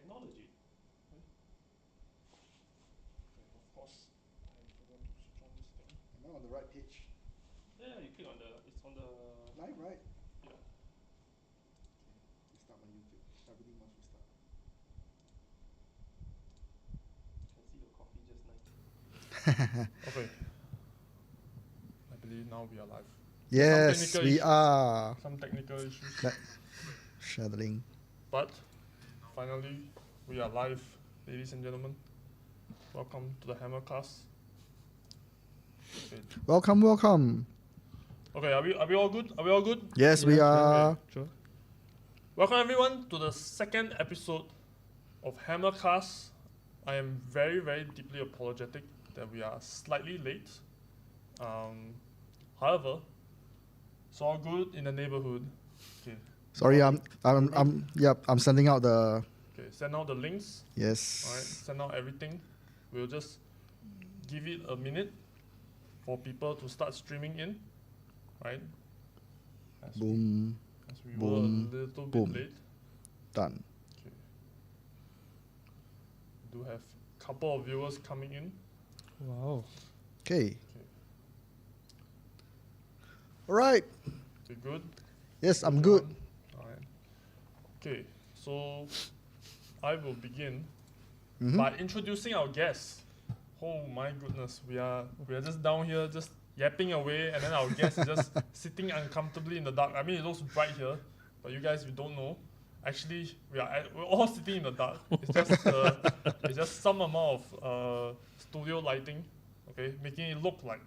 technology. Okay. Of course, I forgot to switch on this thing. Am I on the right page? Yeah, you click on it's on the... Live, right? Yeah. Okay, restart my YouTube. Everything must restart. Can see your coffee just nice. Okay. I believe now we are live. Yes, we are. Some technical issues. Shadowing. But finally, we are live, ladies and gentlemen. Welcome to the Hammercast. Okay. Welcome. Okay, are we all good? Are we all good? Yes, we are. Okay, sure. Welcome everyone to the second episode of Hammercast. I am very, very deeply apologetic that we are slightly late. However, it's all good in the neighborhood. Okay. Sorry, I'm sending out the. Okay, send out the links. Yes. All right, send out everything. We'll just give it a minute for people to start streaming in, right? As we were a little bit late. Done. Okay. We do have a couple of viewers coming in. Wow. Okay. All right. You good? Yes, I'm good. All right. Okay, so I will begin Mhm. by introducing our guests. Oh my goodness, we are just down here just yapping away, and then our guest is just sitting uncomfortably in the dark. I mean, it looks bright here, but you guys, we don't know. Actually, we're all sitting in the dark. It's just some amount of studio lighting, okay, making it look like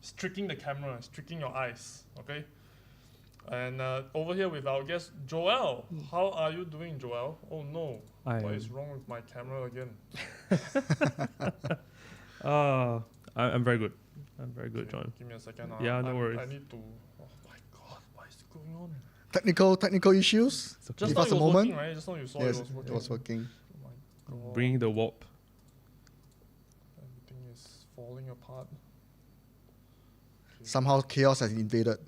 it's tricking the camera, it's tricking your eyes, okay. And over here with our guest Joel. How are you doing, Joel? Oh no, what is wrong with my camera again? I'm very good. I'm very good, Okay, John. give me a second. Yeah, no worries. I need to. Oh my god, what is going on? Technical issues. It's okay. Just Give now us it a was moment. working, right? Just now you saw Yes, it was working. it was working. Oh my god. Bringing the warp. Everything is falling apart. Okay. Somehow chaos has invaded.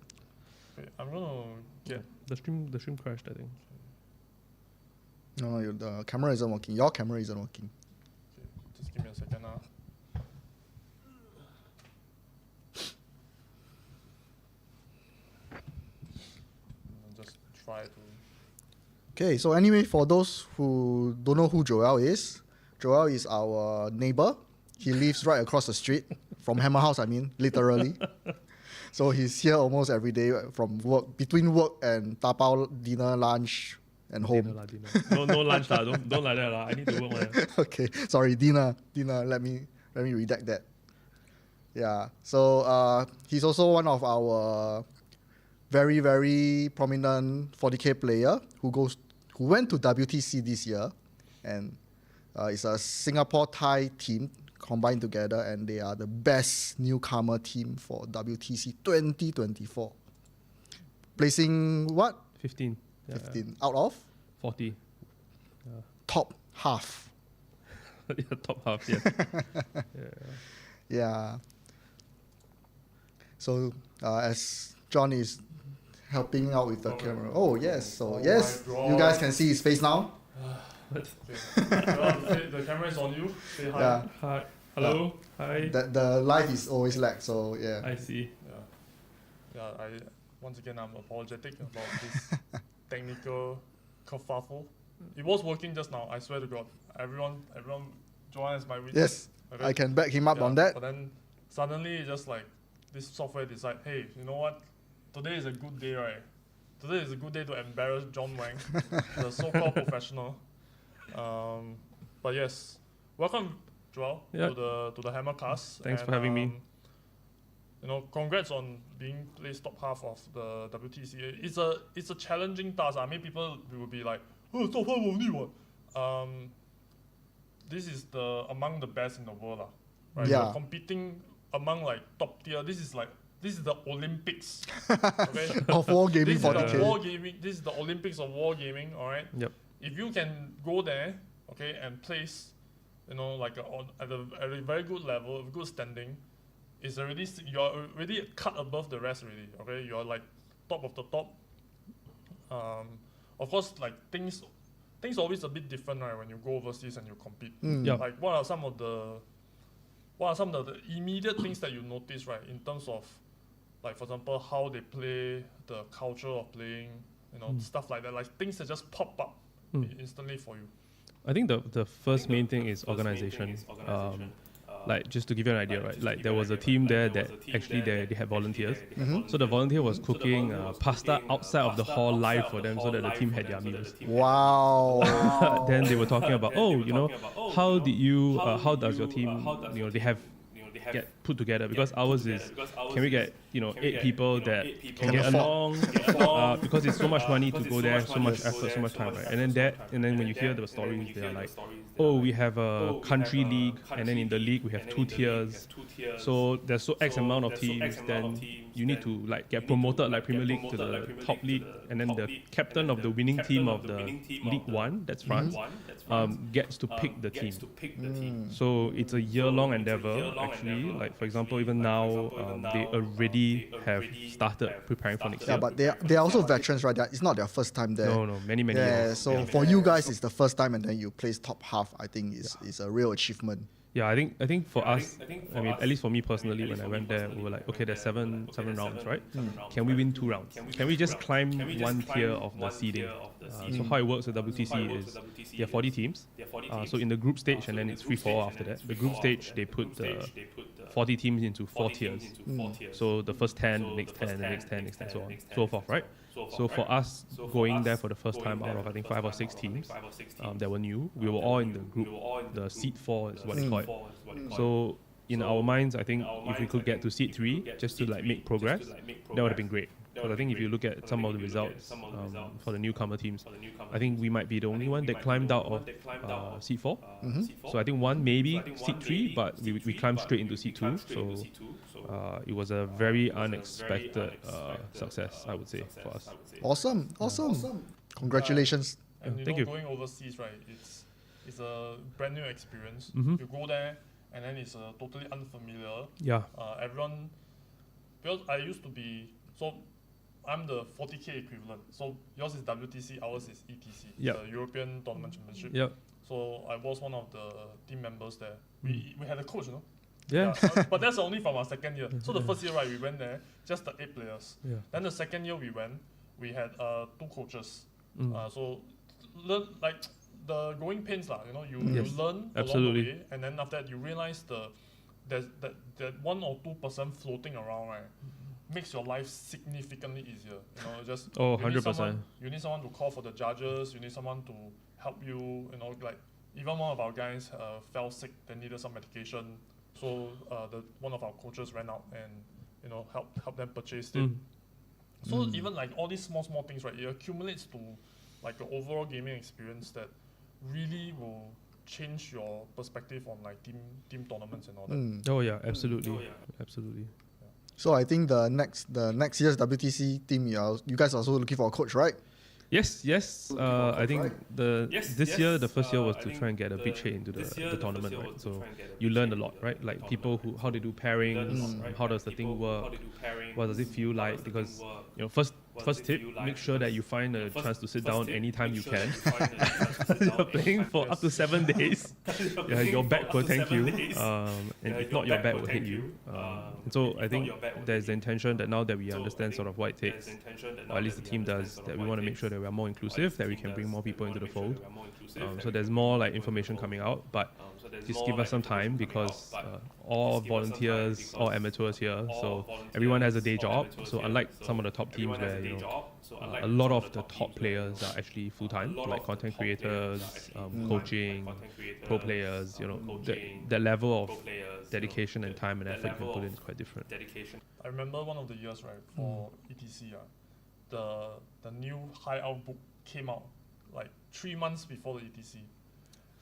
Okay, I'm gonna get. The stream crashed, I think. No, the camera isn't working. Your camera isn't working. Okay, just give me a second now. Just try to. Okay, so anyway, for those who don't know who Joel is our neighbor. He lives right across the street from HammerHouse, I mean, literally. So he's here almost every day from work, between work and tapao, dinner, lunch, and home. Dinner. No lunch lah. Don't like that lah. I need to work man. Okay, sorry, dinner. Let me redact that. Yeah. So he's also one of our very, very prominent 40K player who went to WTC this year, and it's a Singapore-Thai team combined together, and they are the best newcomer team for WTC 2024. Placing what? 15. 15 out of 40. top half. Yeah, top half, yeah. Yeah. So as John is helping out with the camera. Oh yes, so Oh yes, my God. you guys can see his face now. Okay. The camera is on you. Say hi. Yeah. Hi. Hello. Hi. The live is always lag, so yeah. I see. Yeah. Once again, I'm apologetic about this technical kerfuffle. It was working just now. I swear to God. Everyone, Joanne is my witness. Yes, Okay? I can back him up on that. But then suddenly, it's just like this software decide, hey, you know what? Today is a good day, right? Today is a good day to embarrass John Wang, the so-called professional. But yes, welcome, Joel, Yeah. to the Hammercast. Thanks for having me. You know, congrats on being placed top half of the WTC. It's a challenging task. I mean, people will be like, oh, top half only what? This is among the best in the world, right? Yeah. You're competing among like top tier. This is the Olympics. Okay. Of wargaming This is for the the wargaming. This is the Olympics of wargaming. All right. Yep. If you can go there, okay, and place, you know, like at a very good level, good standing, you're already a cut above the rest already. Okay, you're like top of the top. Of course, like things things are always a bit different, right? When you go overseas and you compete. Yeah. Like, what are some of the immediate things that you notice, right? In terms of, like, for example, how they play, the culture of playing, stuff like that. Like, things that just pop up instantly for you. I think the first main thing is organization. Like, just to give you an idea, right? Like, there was a team there that actually they had volunteers. So the volunteer was cooking pasta outside of the hall live for them so that the team had their meals. Wow. Then they were talking about, how does your team, they have get put together, because ours is, can we get 8 people that can get along, because it's so much money to go there, so much effort, so much time, right? And then when you hear the stories, they are like, we have a country league, and then in the league we have 2 tiers, so there's X amount of teams, then you need to like get promoted like Premier League to the top league, and then the captain of the winning team of the League 1, that's France, gets to pick the team. So it's a year-long endeavor, actually. Like, for example, even now, they already have started preparing for next year. Yeah, but they are also veterans, right? It's not their first time there. No, many Yeah, years. so for you guys, it's the first time, and then you place top half. I think is a real achievement. Yeah, I think for us, I mean, at least for me personally, when I went there, we were like, okay, there's seven rounds, right? Can we win 2 rounds? Can we just climb one tier of the seeding? So how it works with WTC is there are 40 teams. So in the group stage, and then it's free for all after that. The group stage, they put the 40 teams into 4 tiers. So the first 10, the next 10, the next 10, next 10, so on, so forth, right? So for us, going there for the first time out of, I think, 5 or 6 teams that were new, we were all in the group. The seed 4 is what they call it. So in our minds, I think if we could get to seed 3, just to like make progress, that would have been great. But I think if you look at some of the results for the newcomer teams, I think we might be the only one that climbed out of seed 4. So I think maybe seed 3, but we climbed straight into seed 2. So it was a very unexpected success, I would say, for us. Awesome. Congratulations. And Thank you. Going overseas, right? It's a brand new experience. You go there, and then it's totally unfamiliar. Yeah. Everyone, because I used to be, so I'm the 40K equivalent. So yours is WTC, ours is ETC, the European Tournament Championship. Yep. So I was one of the team members there. We had a coach, Yeah. But that's only from our second year. So the first year, right, we went there, just the 8 players. Yeah. Then the second year we went, we had 2 coaches. So learn, like, the growing pains, you learn along the way, and then after that you realize there's that 1 or 2% floating around, right, makes your life significantly easier. Just 100%. You need someone to call for the judges. You need someone to help you. Like even one of our guys fell sick. They needed some medication. So one of our coaches ran out and help them purchase it. So even like all these small things, right, it accumulates to like the overall gaming experience that really will change your perspective on like team tournaments and all that. Oh yeah, absolutely. Absolutely. So I think the next year's WTC team, you guys are also looking for a coach, right? Yes. I think this year, the first year was to try and get a big shade into the tournament, right? So you learn a lot, right? Like people how they do pairings, how does the thing work, what does it feel like? Because first tip, make sure that you find a chance to sit down anytime you can. You're playing for up to 7 days. Your back will thank you, and if not, your back will hit you. And so I think there's the intention that now that we understand sort of what it takes, or at least the team does, that we want to make sure that we are more inclusive, that we can bring more people into the fold. So there's more like information coming out, but just give us some time, because all volunteers, all amateurs here, so everyone has a day job. So unlike some of the top teams where a lot of the top players are actually full-time, like content creators, coaching, pro players, the level of dedication and time and effort you can put in is quite different. I remember one of the years, right, for ETC, the new high out book came out like 3 months before the ETC.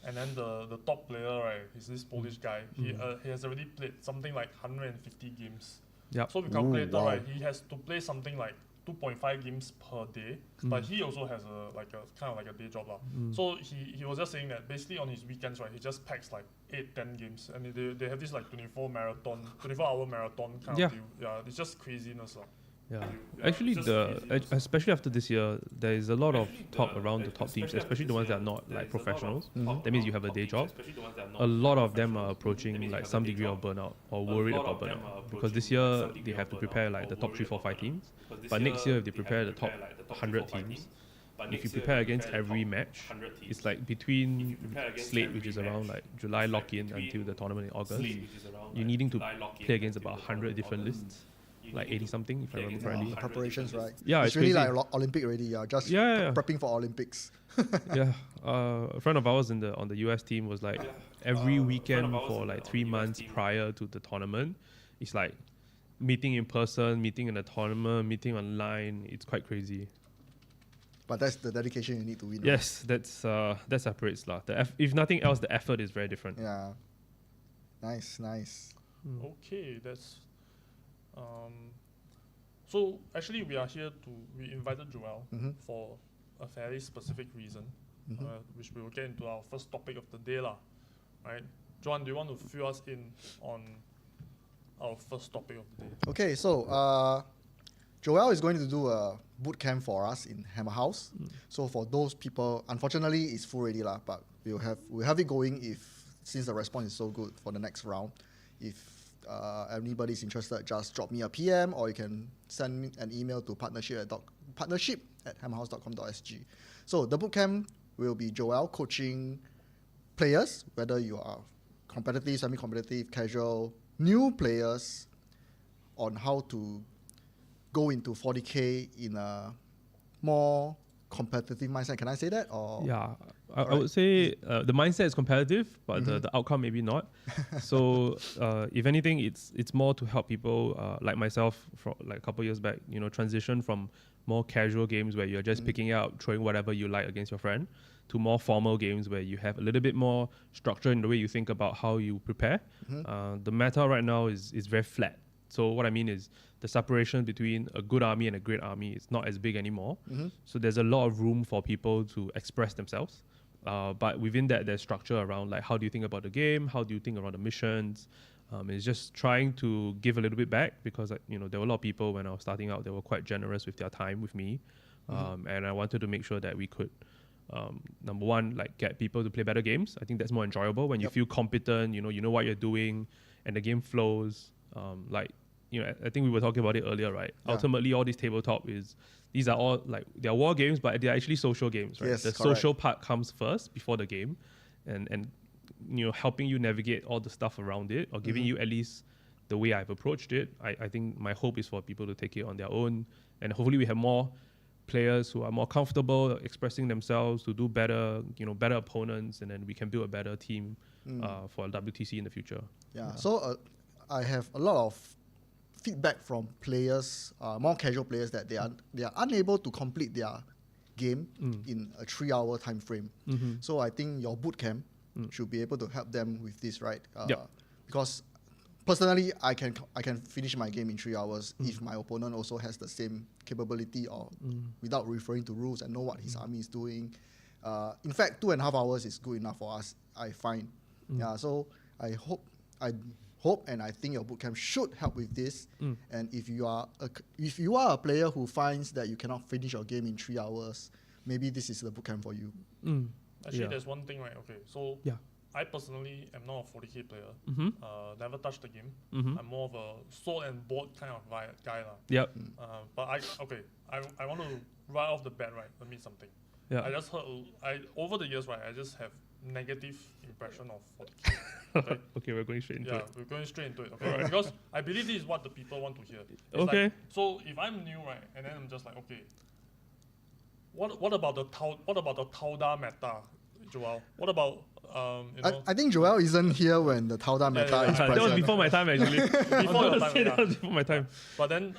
And then the top player, right, he's this Polish guy. He has already played something like 150 games. Yep. So we calculated, right, he has to play something like 2.5 games per day. But he also has a kind of like a day job. So he was just saying that basically on his weekends, right, he just packs like 8-10 games. And they have this like 24-hour marathon kind of deal. Yeah, it's just craziness. Yeah, actually, especially after this year, there is a lot of talk around the top teams, especially the ones that are not like professionals. That means you have a day job. A lot of them are approaching like some degree of burnout or worried about burnout because this year they have to prepare like the top 3, 4, 5 teams. But next year, if they prepare the top 100 teams, if you prepare against every match, it's like between slate, which is around like July lock-in until the tournament in August, you're needing to play against about 100 different lists. Like 80 something, if I remember correctly. Preparations, right? Yeah, it's really crazy. like Olympic already. Yeah, just prepping for Olympics. Yeah, a friend of ours on the US team was like every weekend for like 3 months prior to the tournament, it's like meeting in person, meeting in a tournament, meeting online. It's quite crazy. But that's the dedication you need to win. Yes, that separates lah. If nothing else, the effort is very different. Yeah. Nice. Okay, that's. So actually, we invited Joel for a fairly specific reason, which we will get into our first topic of the day, lah. Right, John, do you want to fill us in on our first topic of the day? Okay, so Joel is going to do a bootcamp for us in HammerHouse. So for those people, unfortunately, it's full already, lah. But we'll have it going since the response is so good for the next round. If anybody's interested, just drop me a PM or you can send me an email to partnership@hammerhouse.com.sg. So the bootcamp will be Joel coaching players, whether you are competitive, semi-competitive, casual, new players, on how to go into 40K in a more competitive mindset. Can I say that? Or yeah, I would say the mindset is competitive, but the outcome maybe not. So if anything, it's more to help people like myself from like a couple years back, transition from more casual games where you're just picking out, throwing whatever you like against your friend, to more formal games where you have a little bit more structure in the way you think about how you prepare. The meta right now is very flat. So what I mean is the separation between a good army and a great army is not as big anymore. So there's a lot of room for people to express themselves. But within that, there's structure around like how do you think about the game? How do you think around the missions? It's just trying to give a little bit back because there were a lot of people when I was starting out, they were quite generous with their time with me. And I wanted to make sure that we could, number one, like get people to play better games. I think that's more enjoyable when you feel competent, you know what you're doing and the game flows. I think we were talking about it earlier, right? Yeah. Ultimately, all these tabletop these are all like they're war games, but they're actually social games, right? Yes, the correct. social part comes first before the game, and helping you navigate all the stuff around it, or giving you at least the way I've approached it. I think my hope is for people to take it on their own, and hopefully we have more players who are more comfortable expressing themselves to do better, better opponents, and then we can build a better team for WTC in the future. Yeah. So I have a lot of feedback from players, more casual players, that they are unable to complete their game in a 3-hour time frame. So I think your bootcamp should be able to help them with this, right? Because personally, I can finish my game in 3 hours if my opponent also has the same capability or without referring to rules and know what his army is doing. In fact, 2.5 hours is good enough for us, I find. Yeah. So I hope and I think your bootcamp should help with this. And if you are a player who finds that you cannot finish your game in 3 hours, maybe this is the bootcamp for you. Actually, there's one thing, right? Okay, so I personally am not a 40K player. Never touched the game. I'm more of a sword and board kind of guy, lah. Yep. But I want to right off the bat, right, admit something. Yeah. I just heard over the years, right, I just have negative impression of 40K. Okay? Okay, we're going straight into it. Yeah, we're going straight into it. Okay, right. Because I believe this is what the people want to hear. It's okay. Like, so if I'm new, right, and then I'm just like, okay, what about the Tauda meta, Joel? What about I think Joel isn't here when the Tauda meta is present. That was before my time, actually. Before your time, that was before my time. But then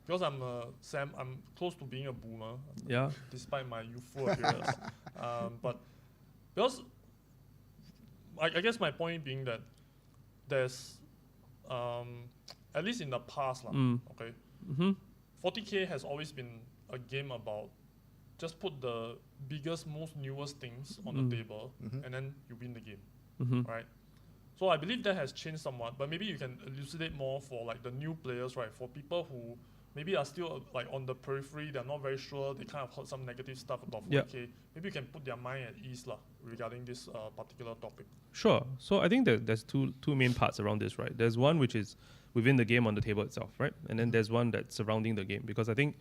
because I'm close to being a boomer. Yeah. Despite my youthful appearance, but because I guess my point being that there's at least in the past, okay, 40K has always been a game about just put the biggest, most newest things on the table, and then you win the game, right? So I believe that has changed somewhat, but maybe you can elucidate more for like the new players, right? For people who maybe are still like on the periphery. They're not very sure. They kind of heard some negative stuff about 40K. Maybe you can put their mind at ease regarding this particular topic. Sure. So I think that there's two main parts around this, right? There's one which is within the game on the table itself, right? And then there's one that's surrounding the game, because I think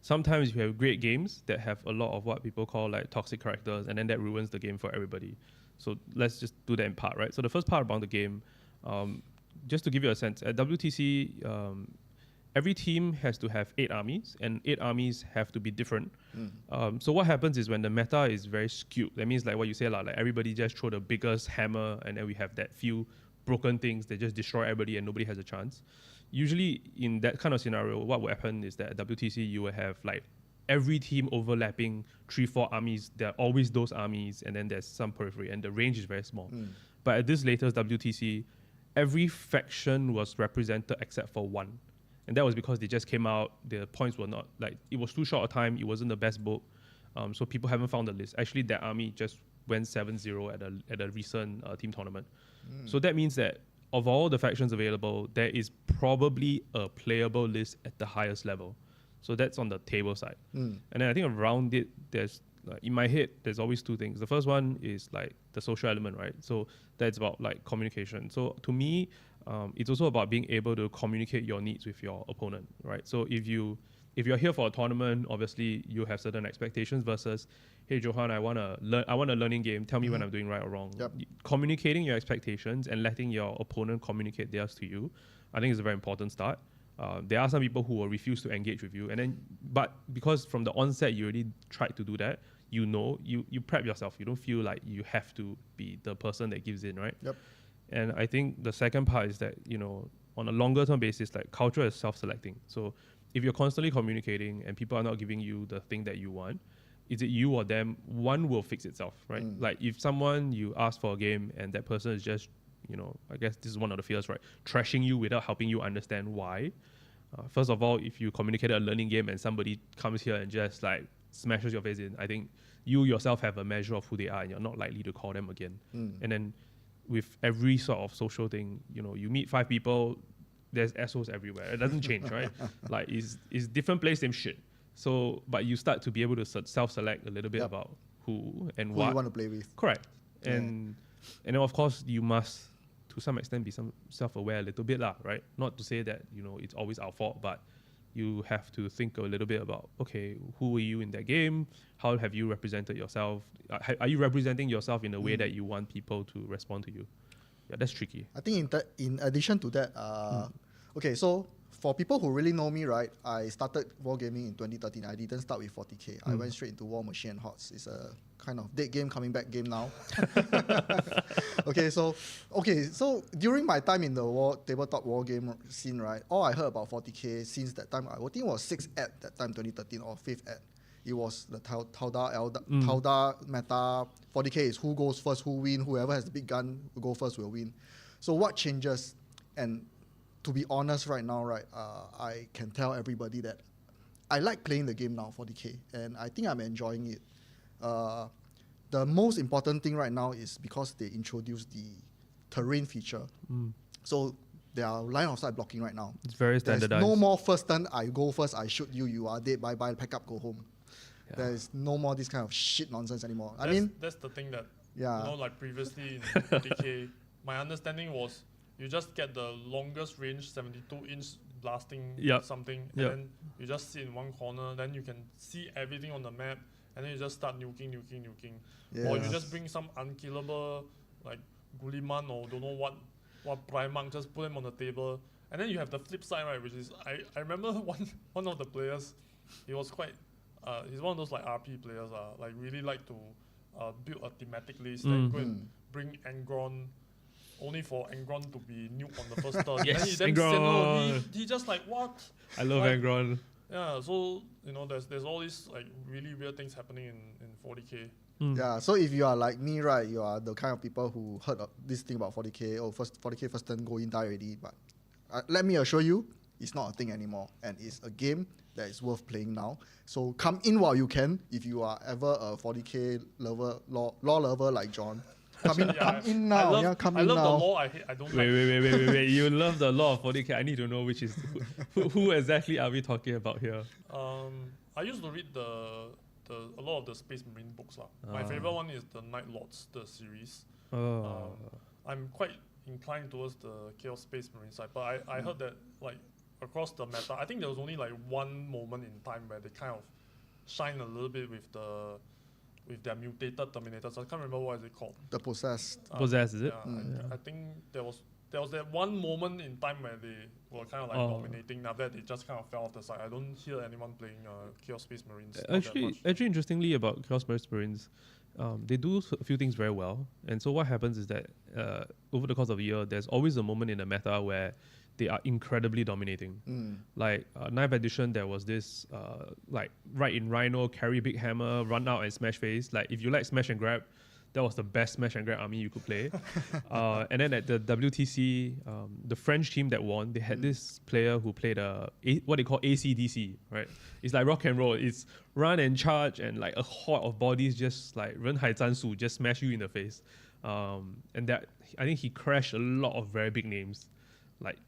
sometimes you have great games that have a lot of what people call like toxic characters, and then that ruins the game for everybody. So let's just do that in part, right? So the first part about the game, just to give you a sense, at WTC, every team has to have 8 armies, and 8 armies have to be different. So what happens is when the meta is very skewed, that means like what you say, like everybody just throw the biggest hammer, and then we have that few broken things that just destroy everybody and nobody has a chance. Usually in that kind of scenario, what will happen is that at WTC you will have like every team overlapping 3-4 armies. There are always those armies, and then there's some periphery, and the range is very small. But at this latest WTC, every faction was represented except for one. And that was because they just came out, the points were not, like, it was too short a time, it wasn't the best book, so people haven't found the list. Actually, that army just went 7-0 at a recent team tournament. So that means that of all the factions available, there is probably a playable list at the highest level. So that's on the table side. And then I think around it, there's, in my head, there's always 2 things. The first one is like the social element, right? So that's about like communication. So to me, it's also about being able to communicate your needs with your opponent, right? So if you're here for a tournament, obviously you have certain expectations versus, hey Johan, I want a learning game. Tell me when I'm doing right or wrong. Communicating your expectations and letting your opponent communicate theirs to you, I think is a very important start. There are some people who will refuse to engage with you, but because from the onset you already tried to do that, you prep yourself. You don't feel like you have to be the person that gives in, right? And I think the second part is that, on a longer term basis, like culture is self-selecting. So if you're constantly communicating and people are not giving you the thing that you want, is it you or them? One will fix itself, right? Like if someone you ask for a game and that person is just, I guess this is one of the fears, right? Trashing you without helping you understand why. First of all, if you communicated a learning game and somebody comes here and just like smashes your face in, I think you yourself have a measure of who they are and you're not likely to call them again. And then with every sort of social thing, you meet 5 people, there's assholes everywhere. It doesn't change, right? Like it's different place, same shit. So, but you start to be able to self-select a little bit about who and what you want to play with. Correct. And then of course you must, to some extent, be some self-aware a little bit, right? Not to say that it's always our fault, but you have to think a little bit about, okay, who are you in that game? How have you represented yourself? Are you representing yourself in a way that you want people to respond to you? Yeah, that's tricky. I think in addition to that, okay, so for people who really know me, right, I started wargaming in 2013. I didn't start with 40K. I went straight into War Machine and HOTS. It's a kind of dead game, coming back game now. So during my time in the tabletop war game scene, right, all I heard about 40K since that time, I think it was 6th at that time, 2013, or 5th at. It was the Tauda meta. 40K is who goes first, who win. Whoever has the big gun who go first will win. So what changes? And to be honest right now, right, I can tell everybody that I like playing the game now, 40K, and I think I'm enjoying it. The most important thing right now is because they introduced the terrain feature. So there are line of sight blocking right now. It's very standardized. There's no more first turn, I go first, I shoot you, you are dead, bye-bye, pack up, go home. Yeah. There's no more this kind of shit nonsense anymore. That's the thing that, like previously in 40K, my understanding was you just get the longest range, 72-inch blasting something, and then you just sit in one corner, then you can see everything on the map, and then you just start nuking. Yes. Or you just bring some unkillable, like Guliman or don't know what Primarch, just put them on the table. And then you have the flip side, right, which is, I remember one of the players, he was quite, he's one of those like RP players, like really like to build a thematic list, and go and bring Angron, only for Angron to be nuked on the first turn. Yes, and then Angron! He just like, what? I love Angron. Yeah, so, there's all these like really weird things happening in 40K. Yeah, so if you are like me, right, you are the kind of people who heard of this thing about 40K, 40K first turn, go in, die already. But let me assure you, it's not a thing anymore. And it's a game that is worth playing now. So come in while you can. If you are ever a 40K lover, law lover like John, Come in now. Come I in love now. the law. I don't like. Wait. You love the law of 40k. I need to know which is who exactly are we talking about here? I used to read a lot of the Space Marine books lah. My favorite one is the Night Lords, the series. I'm quite inclined towards the Chaos Space Marine side, but I heard that like across the meta, I think there was only like one moment in time where they kind of shine a little bit with their mutated Terminators. I can't remember what is it called. The Possessed. Possessed, is it? I think there was that one moment in time where they were kind of like dominating. After that, they just kind of fell off the side. I don't hear anyone playing Chaos Space Marines. Actually, interestingly about Chaos Space Marines, they do a few things very well. And so what happens is that over the course of a year, there's always a moment in the meta where they are incredibly dominating. Like 9th edition, there was this like right in Rhino, carry big hammer, run out and smash face. Like if you like smash and grab, that was the best smash and grab army you could play. And then at the WTC, the French team that won, they had this player who played what they call ACDC, right? It's like rock and roll. It's run and charge and like a horde of bodies just like 人海战术, just smash you in the face. And that I think he crashed a lot of very big names. Like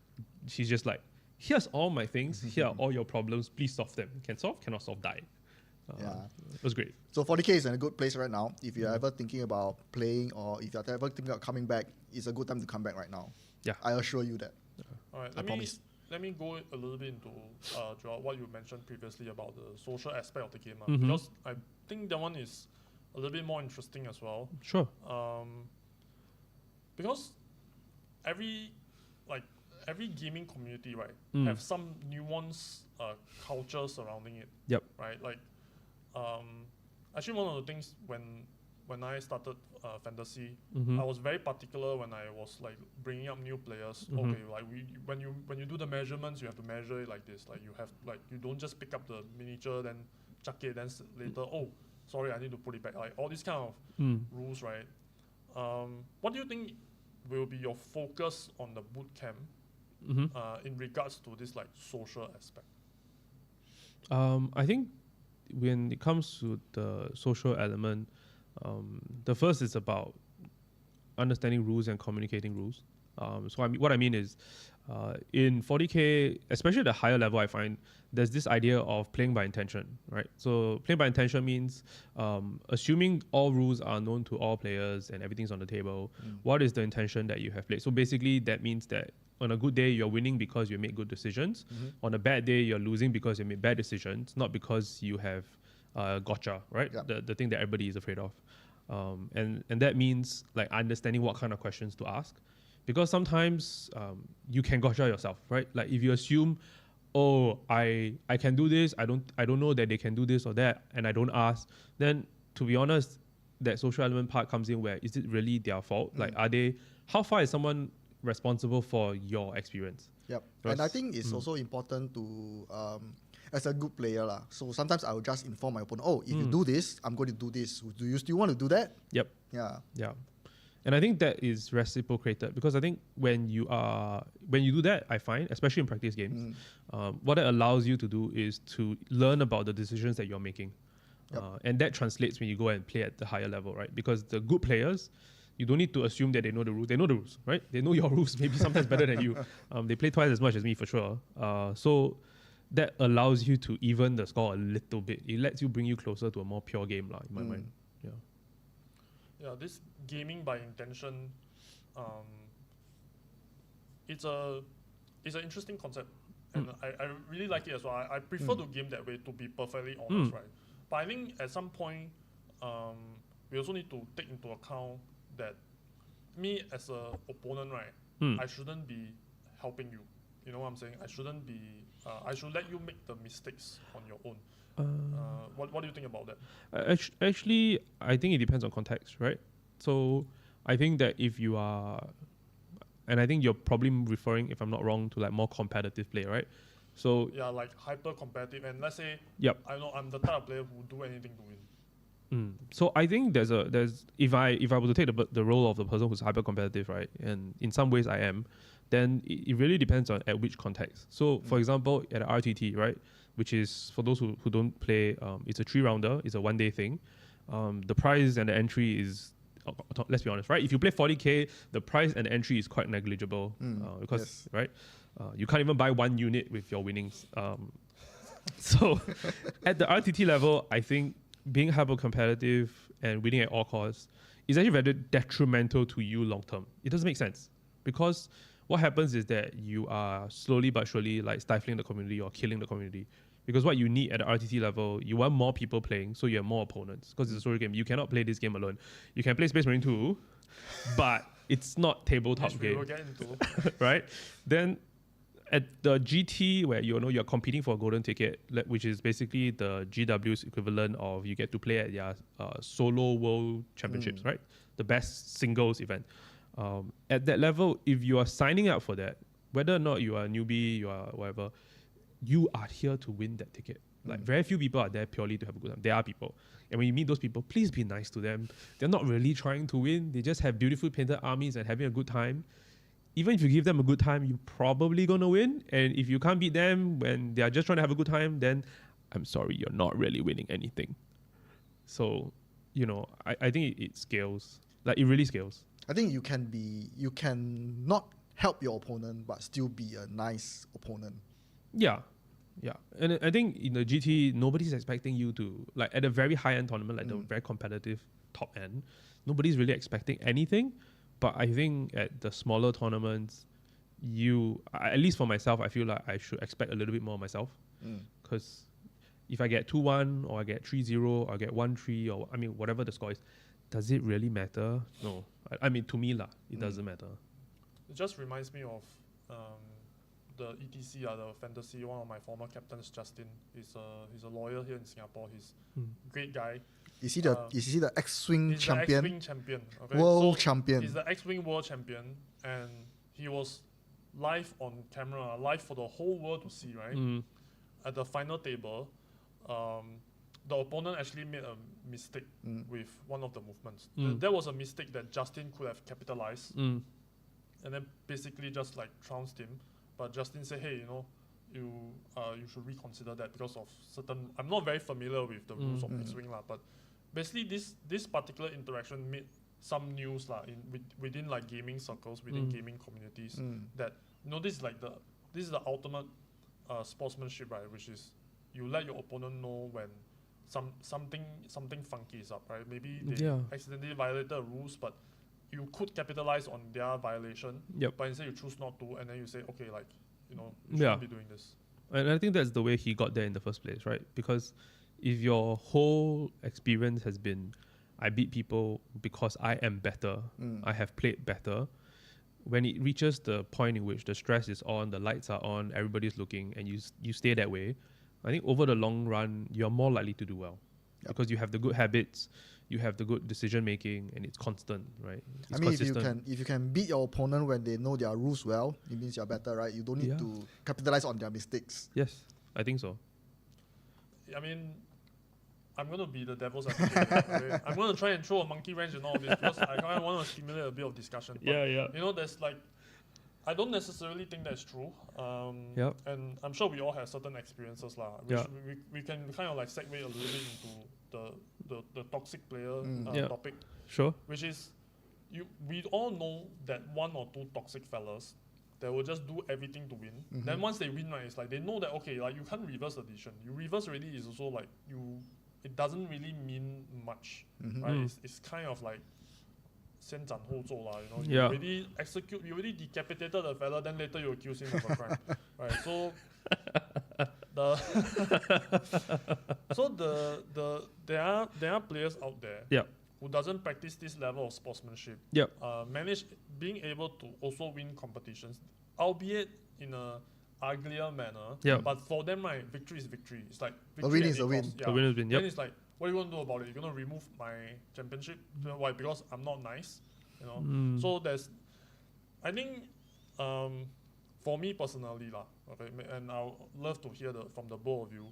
she's just like, here's all my things, here are all your problems, please solve them. Can solve, cannot solve, die. It was great. So 40k is in a good place right now. If you're ever thinking about playing or if you're ever thinking about coming back, it's a good time to come back right now. Yeah, I assure you that. All right, let me go a little bit into Joel, what you mentioned previously about the social aspect of the game, because I think that one is a little bit more interesting as well. Sure. Because every gaming community, right, have some nuanced culture surrounding it. Yep. Right, like actually one of the things when I started fantasy, I was very particular when I was like bringing up new players. Okay, like when you do the measurements, you have to measure it like this. Like you have you don't just pick up the miniature then chuck it, then later sorry, I need to put it back. Like all these kind of rules, right? What do you think will be your focus on the bootcamp in regards to this like social aspect? I think when it comes to the social element, the first is about understanding rules and communicating rules. So what I mean is, in 40k, especially at the higher level, I find there's this idea of playing by intention, right? So playing by intention means assuming all rules are known to all players and everything's on the table. What is the intention that you have played? So basically, that means that on a good day, you're winning because you made good decisions. On a bad day, you're losing because you made bad decisions, not because you have gotcha, right? Yep. The thing that everybody is afraid of. And that means like understanding what kind of questions to ask. Because sometimes you can gotcha yourself, right? Like if you assume, I can do this, I don't know that they can do this or that, and I don't ask, then to be honest, that social element part comes in where is it really their fault? Like how far is someone responsible for your experience? Yep. And I think it's also important to as a good player so sometimes I will just inform my opponent, if you do this, I'm going to do this. Do you still want to do that? Yep. Yeah. And I think that is reciprocated, because I think when you do that, I find, especially in practice games, what it allows you to do is to learn about the decisions that you're making. Yep. And that translates when you go and play at the higher level, right? Because the good players, you don't need to assume that they know the rules. They know the rules, right? They know your rules, maybe sometimes better than you. They play twice as much as me for sure. So that allows you to even the score a little bit. It lets you bring you closer to a more pure game, in my mind. Yeah, this gaming by intention, it's an interesting concept, and I really like it as well. I prefer to game that way, to be perfectly honest, right? But I think at some point, we also need to take into account that me as an opponent, right, I shouldn't be helping you. You know what I'm saying? I shouldn't be. I should let you make the mistakes on your own. What do you think about that? Actually, I think it depends on context, right? So I think that if you are, and I think you're probably referring, if I'm not wrong, to like more competitive play, right? So yeah, like hyper competitive, and let's say I know I'm the type of player who will do anything to win. So I think there's if I were to take the role of the person who's hyper competitive, right, and in some ways I am, then it really depends on at which context. So for example, at RTT, right, which is for those who don't play, it's a 3-rounder, it's a 1-day thing. The prize and the entry is let's be honest, right? If you play 40k, the price and entry is quite negligible because right, you can't even buy one unit with your winnings. So at the RTT level, I think being hyper competitive and winning at all costs is actually very detrimental to you long term. It doesn't make sense because what happens is that you are slowly but surely like stifling the community or killing the community. Because what you need at the RTT level, you want more people playing, so you have more opponents. Because it's a story game, you cannot play this game alone. You can play Space Marine 2, but it's not tabletop game, right? Then at the GT, where you're competing for a golden ticket, which is basically the GW's equivalent of you get to play at their solo world championships, right? The best singles event. At that level, if you are signing up for that, whether or not you are a newbie, you are whatever, you are here to win that ticket. Like very few people are there purely to have a good time. There are people. And when you meet those people, please be nice to them. They're not really trying to win. They just have beautiful painted armies and having a good time. Even if you give them a good time, you're probably going to win. And if you can't beat them when they are just trying to have a good time, then I'm sorry, you're not really winning anything. So, I think it scales. Like it really scales. I think you can not help your opponent, but still be a nice opponent. Yeah. And I think in the GT, nobody's expecting you to, like at a very high-end tournament, like the very competitive top end, nobody's really expecting anything. But I think at the smaller tournaments, at least for myself, I feel like I should expect a little bit more of myself. Because if I get 2-1 or I get 3-0 or I get 1-3 or whatever the score is, does it really matter? No. To me, it doesn't matter. It just reminds me of the ETC, the fantasy. One of my former captains, Justin, he's a lawyer here in Singapore. He's a great guy. Is he the X-Wing champion? The X-Wing champion. Okay? World champion. He's the X-Wing world champion, and he was live on camera, live for the whole world to see, right? At the final table, the opponent actually made a mistake with one of the movements. That was a mistake that Justin could have capitalized, and then basically just like trounced him. But Justin said, hey, you should reconsider that because of certain... I'm not very familiar with the rules of X-Wing, but basically this particular interaction made some news within like gaming circles, within gaming communities, that this is the ultimate sportsmanship, right? Which is you let your opponent know when something funky is up, right? Maybe they accidentally violated the rules, but you could capitalize on their violation, but instead you choose not to, and then you say, okay, you shouldn't be doing this. And I think that's the way he got there in the first place, right? Because if your whole experience has been, I beat people because I am better, I have played better, when it reaches the point in which the stress is on, the lights are on, everybody's looking, and you stay that way, I think over the long run, you're more likely to do well. Because you have the good habits, you have the good decision making, and it's constant, right? It's consistent. if you can beat your opponent when they know their rules well, it means you're better, right? You don't need to capitalize on their mistakes. Yes, I think so. I'm going to be the devil's advocate. Okay? I'm going to try and throw a monkey wrench in all of this because I kind of want to stimulate a bit of discussion. But, there's I don't necessarily think that's true. And I'm sure we all have certain experiences, we can kind of segue a little bit into the toxic player topic. Sure. Which is, we all know that one or two toxic fellas that will just do everything to win. Then once they win, right, it's they know that, okay, you can't reverse the decision. You reverse already is also it doesn't really mean much, right? It's kind of先斩后奏 you already execute, you already decapitated the fella, then later you accuse him of a crime, right? So there are players out there who doesn't practice this level of sportsmanship. Manage being able to also win competitions, albeit in a uglier manner. But for them, right, victory is victory. It's victory a win is a win. A win is a win. Then it's what are you going to do about it? You're going to remove my championship? Why? Because I'm not nice, So I think, for me personally, okay, and I'll love to hear from the both of you.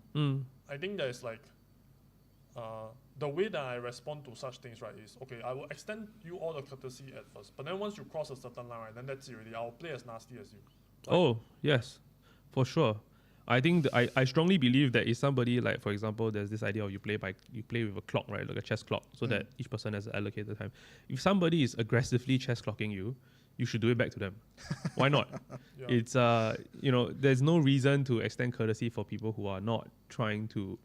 I think there's the way that I respond to such things, right, is okay. I will extend you all the courtesy at first, but then once you cross a certain line, right, then that's it. Really, I'll play as nasty as you. Oh yes, for sure. I think I strongly believe that if somebody, like for example, there's this idea of you play with a clock, right, like a chess clock, so that each person has allocated time. If somebody is aggressively chess clocking you, you should do it back to them. Why not? Yeah. It's there's no reason to extend courtesy for people who are not trying to.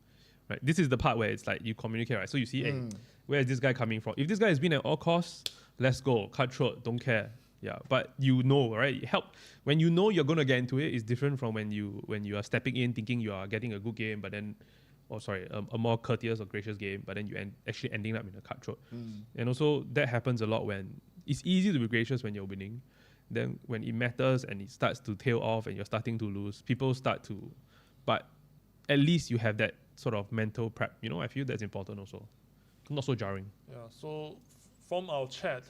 Right, this is the part where it's like you communicate, right? So you see, hey, where is this guy coming from? If this guy has been at all costs, let's go, cutthroat, don't care. Yeah, but right? When you know you're gonna get into it, it's different from when you are stepping in thinking you are getting a good game, but then, a more courteous or gracious game, but then you actually ending up in a cutthroat. And also that happens a lot when it's easy to be gracious when you're winning. Then when it matters and it starts to tail off and you're starting to lose, people start to, but at least you have that sort of mental prep. I feel that's important also. Not so jarring. Yeah. So from our chat.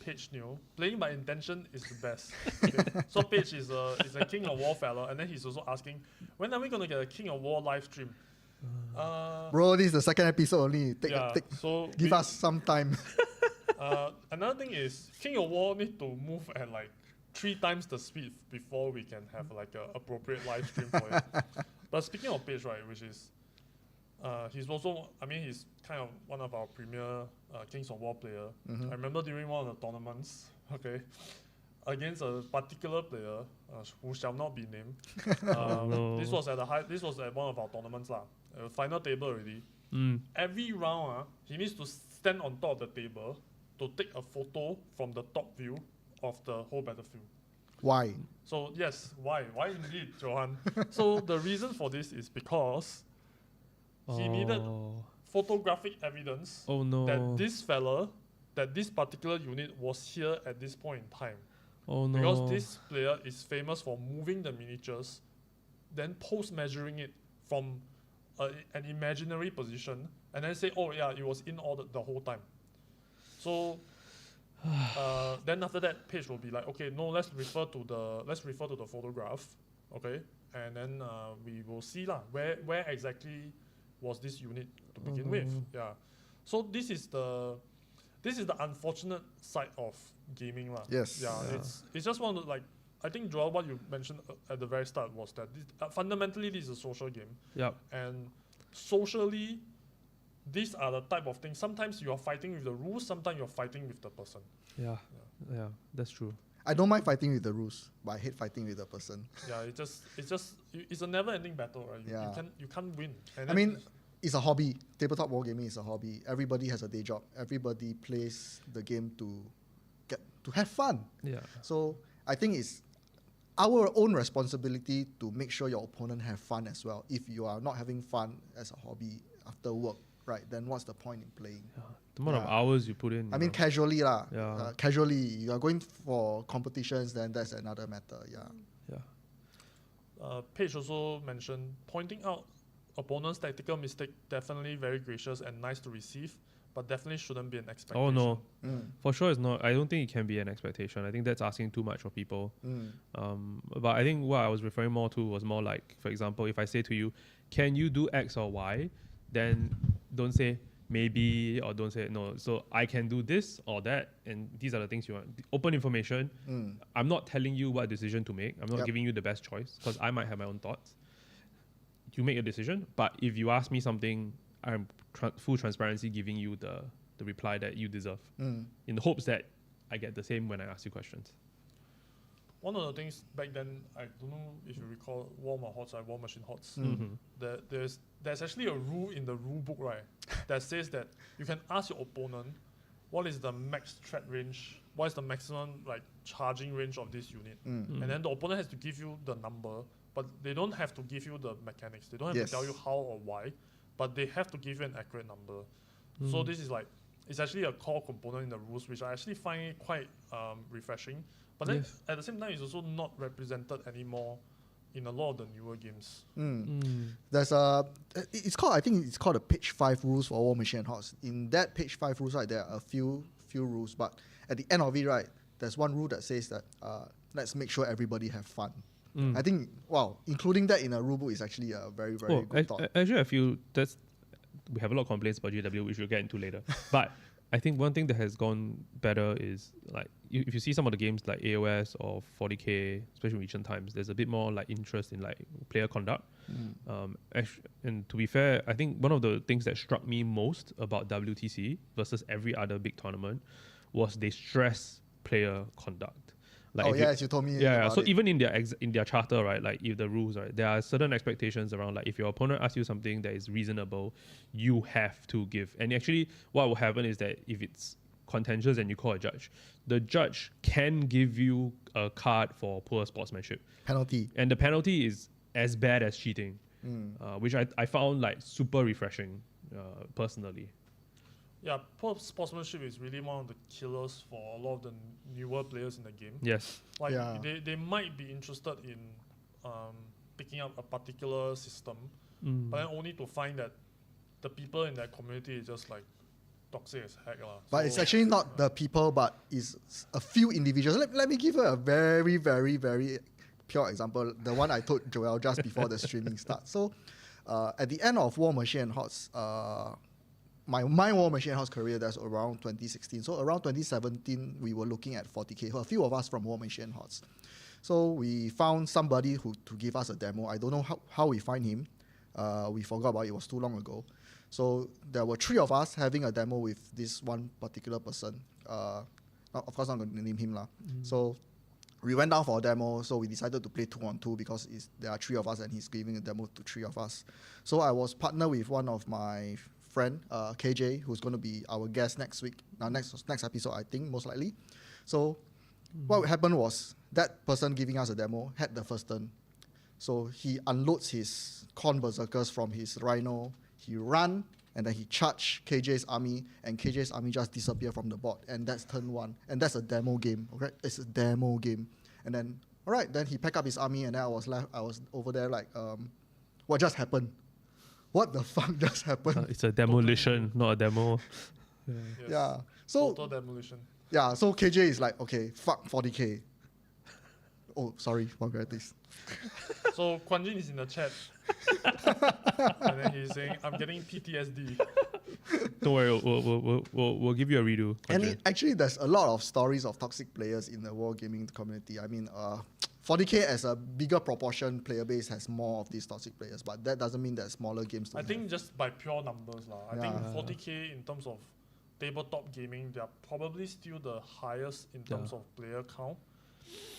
Paige knew playing by intention is the best. Okay. So Paige is a King of War fella, and then he's also asking, when are we gonna get a King of War live stream? Bro, this is the second episode only. So give us some time. Another thing is King of War need to move at like 3 times the speed before we can have like a appropriate live stream for it. But speaking of Paige, right, which is he's also, he's kind of one of our premier Kings of War player. I remember during one of the tournaments, okay, against a particular player who shall not be named. This was at one of our tournaments lah. Final table already. Every round, he needs to stand on top of the table to take a photo from the top view of the whole battlefield. Why? So yes, why? Why indeed, Johan? So the reason for this is because he needed photographic evidence that this particular unit was here at this point in time. Oh no. Because this player is famous for moving the miniatures, then post-measuring it from an imaginary position, and then say, oh yeah, it was in order the whole time. So then after that, Paige will be like, okay, no, let's refer to the photograph, okay, and then we will see lah where exactly was this unit to begin with. Yeah. So this is the unfortunate side of gaming lah. Yes. Yeah. It's just one of like, I think, Joel, what you mentioned at the very start was that fundamentally this is a social game. Yeah. And socially, these are the type of things. Sometimes you are fighting with the rules. Sometimes you're fighting with the person. Yeah. That's true. I don't mind fighting with the rules, but I hate fighting with the person. Yeah, it's a never-ending battle, right? You can't win. And it's a hobby. Tabletop wargaming is a hobby. Everybody has a day job. Everybody plays the game to have fun. Yeah. So I think it's our own responsibility to make sure your opponent have fun as well. If you are not having fun as a hobby after work, right, then what's the point in playing? Yeah. The amount of hours you put in. Casually lah. Yeah. Casually, you are going for competitions, then that's another matter. Yeah. Paige also mentioned pointing out opponent's tactical mistake, definitely very gracious and nice to receive, but definitely shouldn't be an expectation. Oh no, for sure it's not. I don't think it can be an expectation. I think that's asking too much of people. But I think what I was referring more to was more like, for example, if I say to you, can you do X or Y, then don't say maybe or don't say no. So I can do this or that, and these are the things you want. Open information. I'm not telling you what decision to make. I'm not giving you the best choice because I might have my own thoughts. You make a decision, but if you ask me something, I'm full transparency giving you the reply that you deserve, in the hopes that I get the same when I ask you questions. One of the things back then, I don't know if you recall Warhammer HOTS, like War Machine HOTS, there's actually a rule in the rule book, right, that says that you can ask your opponent what is the max threat range, what is the maximum like charging range of this unit, and then the opponent has to give you the number, but they don't have to give you the mechanics. They don't have to tell you how or why, but they have to give you an accurate number. So this is like, it's actually a core component in the rules, which I actually find quite refreshing. But then at the same time, it's also not represented anymore in a lot of the newer games. There's I think it's called the page 5 rules for War Machine and HOTS. In that page 5 rules, right, there are a few rules, but at the end of it, right, there's one rule that says that let's make sure everybody have fun. I think, including that in a rule book is actually a very, very good thought. Actually, I feel we have a lot of complaints about GW, which we'll get into later. But I think one thing that has gone better is like if you see some of the games like AOS or 40K, especially in recent times, there's a bit more like interest in like player conduct. And to be fair, I think one of the things that struck me most about WTC versus every other big tournament was they stress player conduct. Like yes, you told me. Yeah, so it. even in their charter, right, like if the rules, right, there are certain expectations around like if your opponent asks you something that is reasonable, you have to give. And actually, what will happen is that if it's contentious and you call a judge, the judge can give you a card for poor sportsmanship. Penalty. And the penalty is as bad as cheating, which I found like super refreshing personally. Yeah, poor sportsmanship is really one of the killers for a lot of the newer players in the game. Yes. Like they might be interested in picking up a particular system, but then only to find that the people in that community is just like toxic as heck. But so, it's actually not the people, but it's a few individuals. Let me give you a very, very, very pure example. The one I told Joel just before the streaming starts. So at the end of War Machine and Hots, my War Machine and Hots career, that's around 2016. So around 2017, we were looking at 40K. A few of us from War Machine and Hots. So we found somebody to give us a demo. I don't know how we find him. We forgot about it. It was too long ago. So there were 3 of us having a demo with this one particular person. Of course, I'm not going to name him. So we went down for a demo. So we decided to play 2-on-2 because there are 3 of us and he's giving a demo to 3 of us. So I was partnered with one of my friend, KJ, who's going to be our guest next week. Next episode, I think, most likely. So what happened was that person giving us a demo had the first turn. So he unloads his Corn Berserkers from his Rhino. He ran, and then he charged KJ's army, and KJ's army just disappeared from the board. And that's turn 1. And that's a demo game, okay? It's a demo game. And then, all right, then he packed up his army, and then I was over there like, what just happened? What the fuck just happened? It's a demolition, not a demo. Yes. Yeah. So total demolition. Yeah, so KJ is like, okay, fuck 40K. Oh, sorry, vulgarities. So Quan Jin is in the chat. And then he's saying, I'm getting PTSD. Don't worry, we'll give you a redo. And actually, there's a lot of stories of toxic players in the wargaming community. I mean, 40K as a bigger proportion player base has more of these toxic players, but that doesn't mean that smaller games don't I think just by pure numbers. I think 40K in terms of tabletop gaming, they are probably still the highest in terms of player count.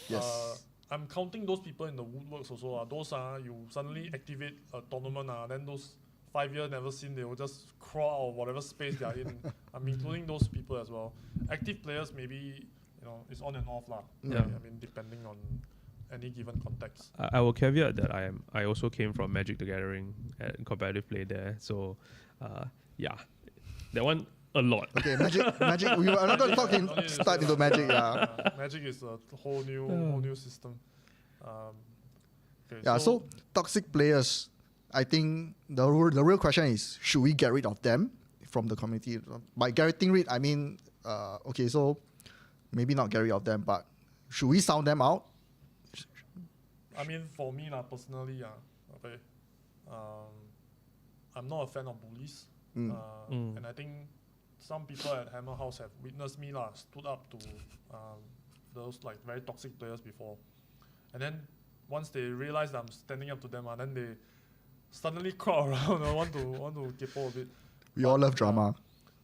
Yes. I'm counting those people in the woodworks also. Those you suddenly activate a tournament, then those 5 years never seen, they will just crawl out of whatever space they are in. I'm including those people as well. Active players maybe it's on and off I mean depending on any given context. I will caveat that I also came from Magic the Gathering and competitive play there. So that one a lot. Okay, Magic. We are not going to start into Magic. Magic is a whole new system. So toxic players. I think the real question is, should we get rid of them from the community? By getting rid, I mean, so maybe not get rid of them, but should we sound them out? I mean, for me, personally, I'm not a fan of bullies. And I think some people at HammerHouse have witnessed me stood up to those like very toxic players before. And then once they realize that I'm standing up to them, then they suddenly crowd around want to kepo a bit. We all love drama.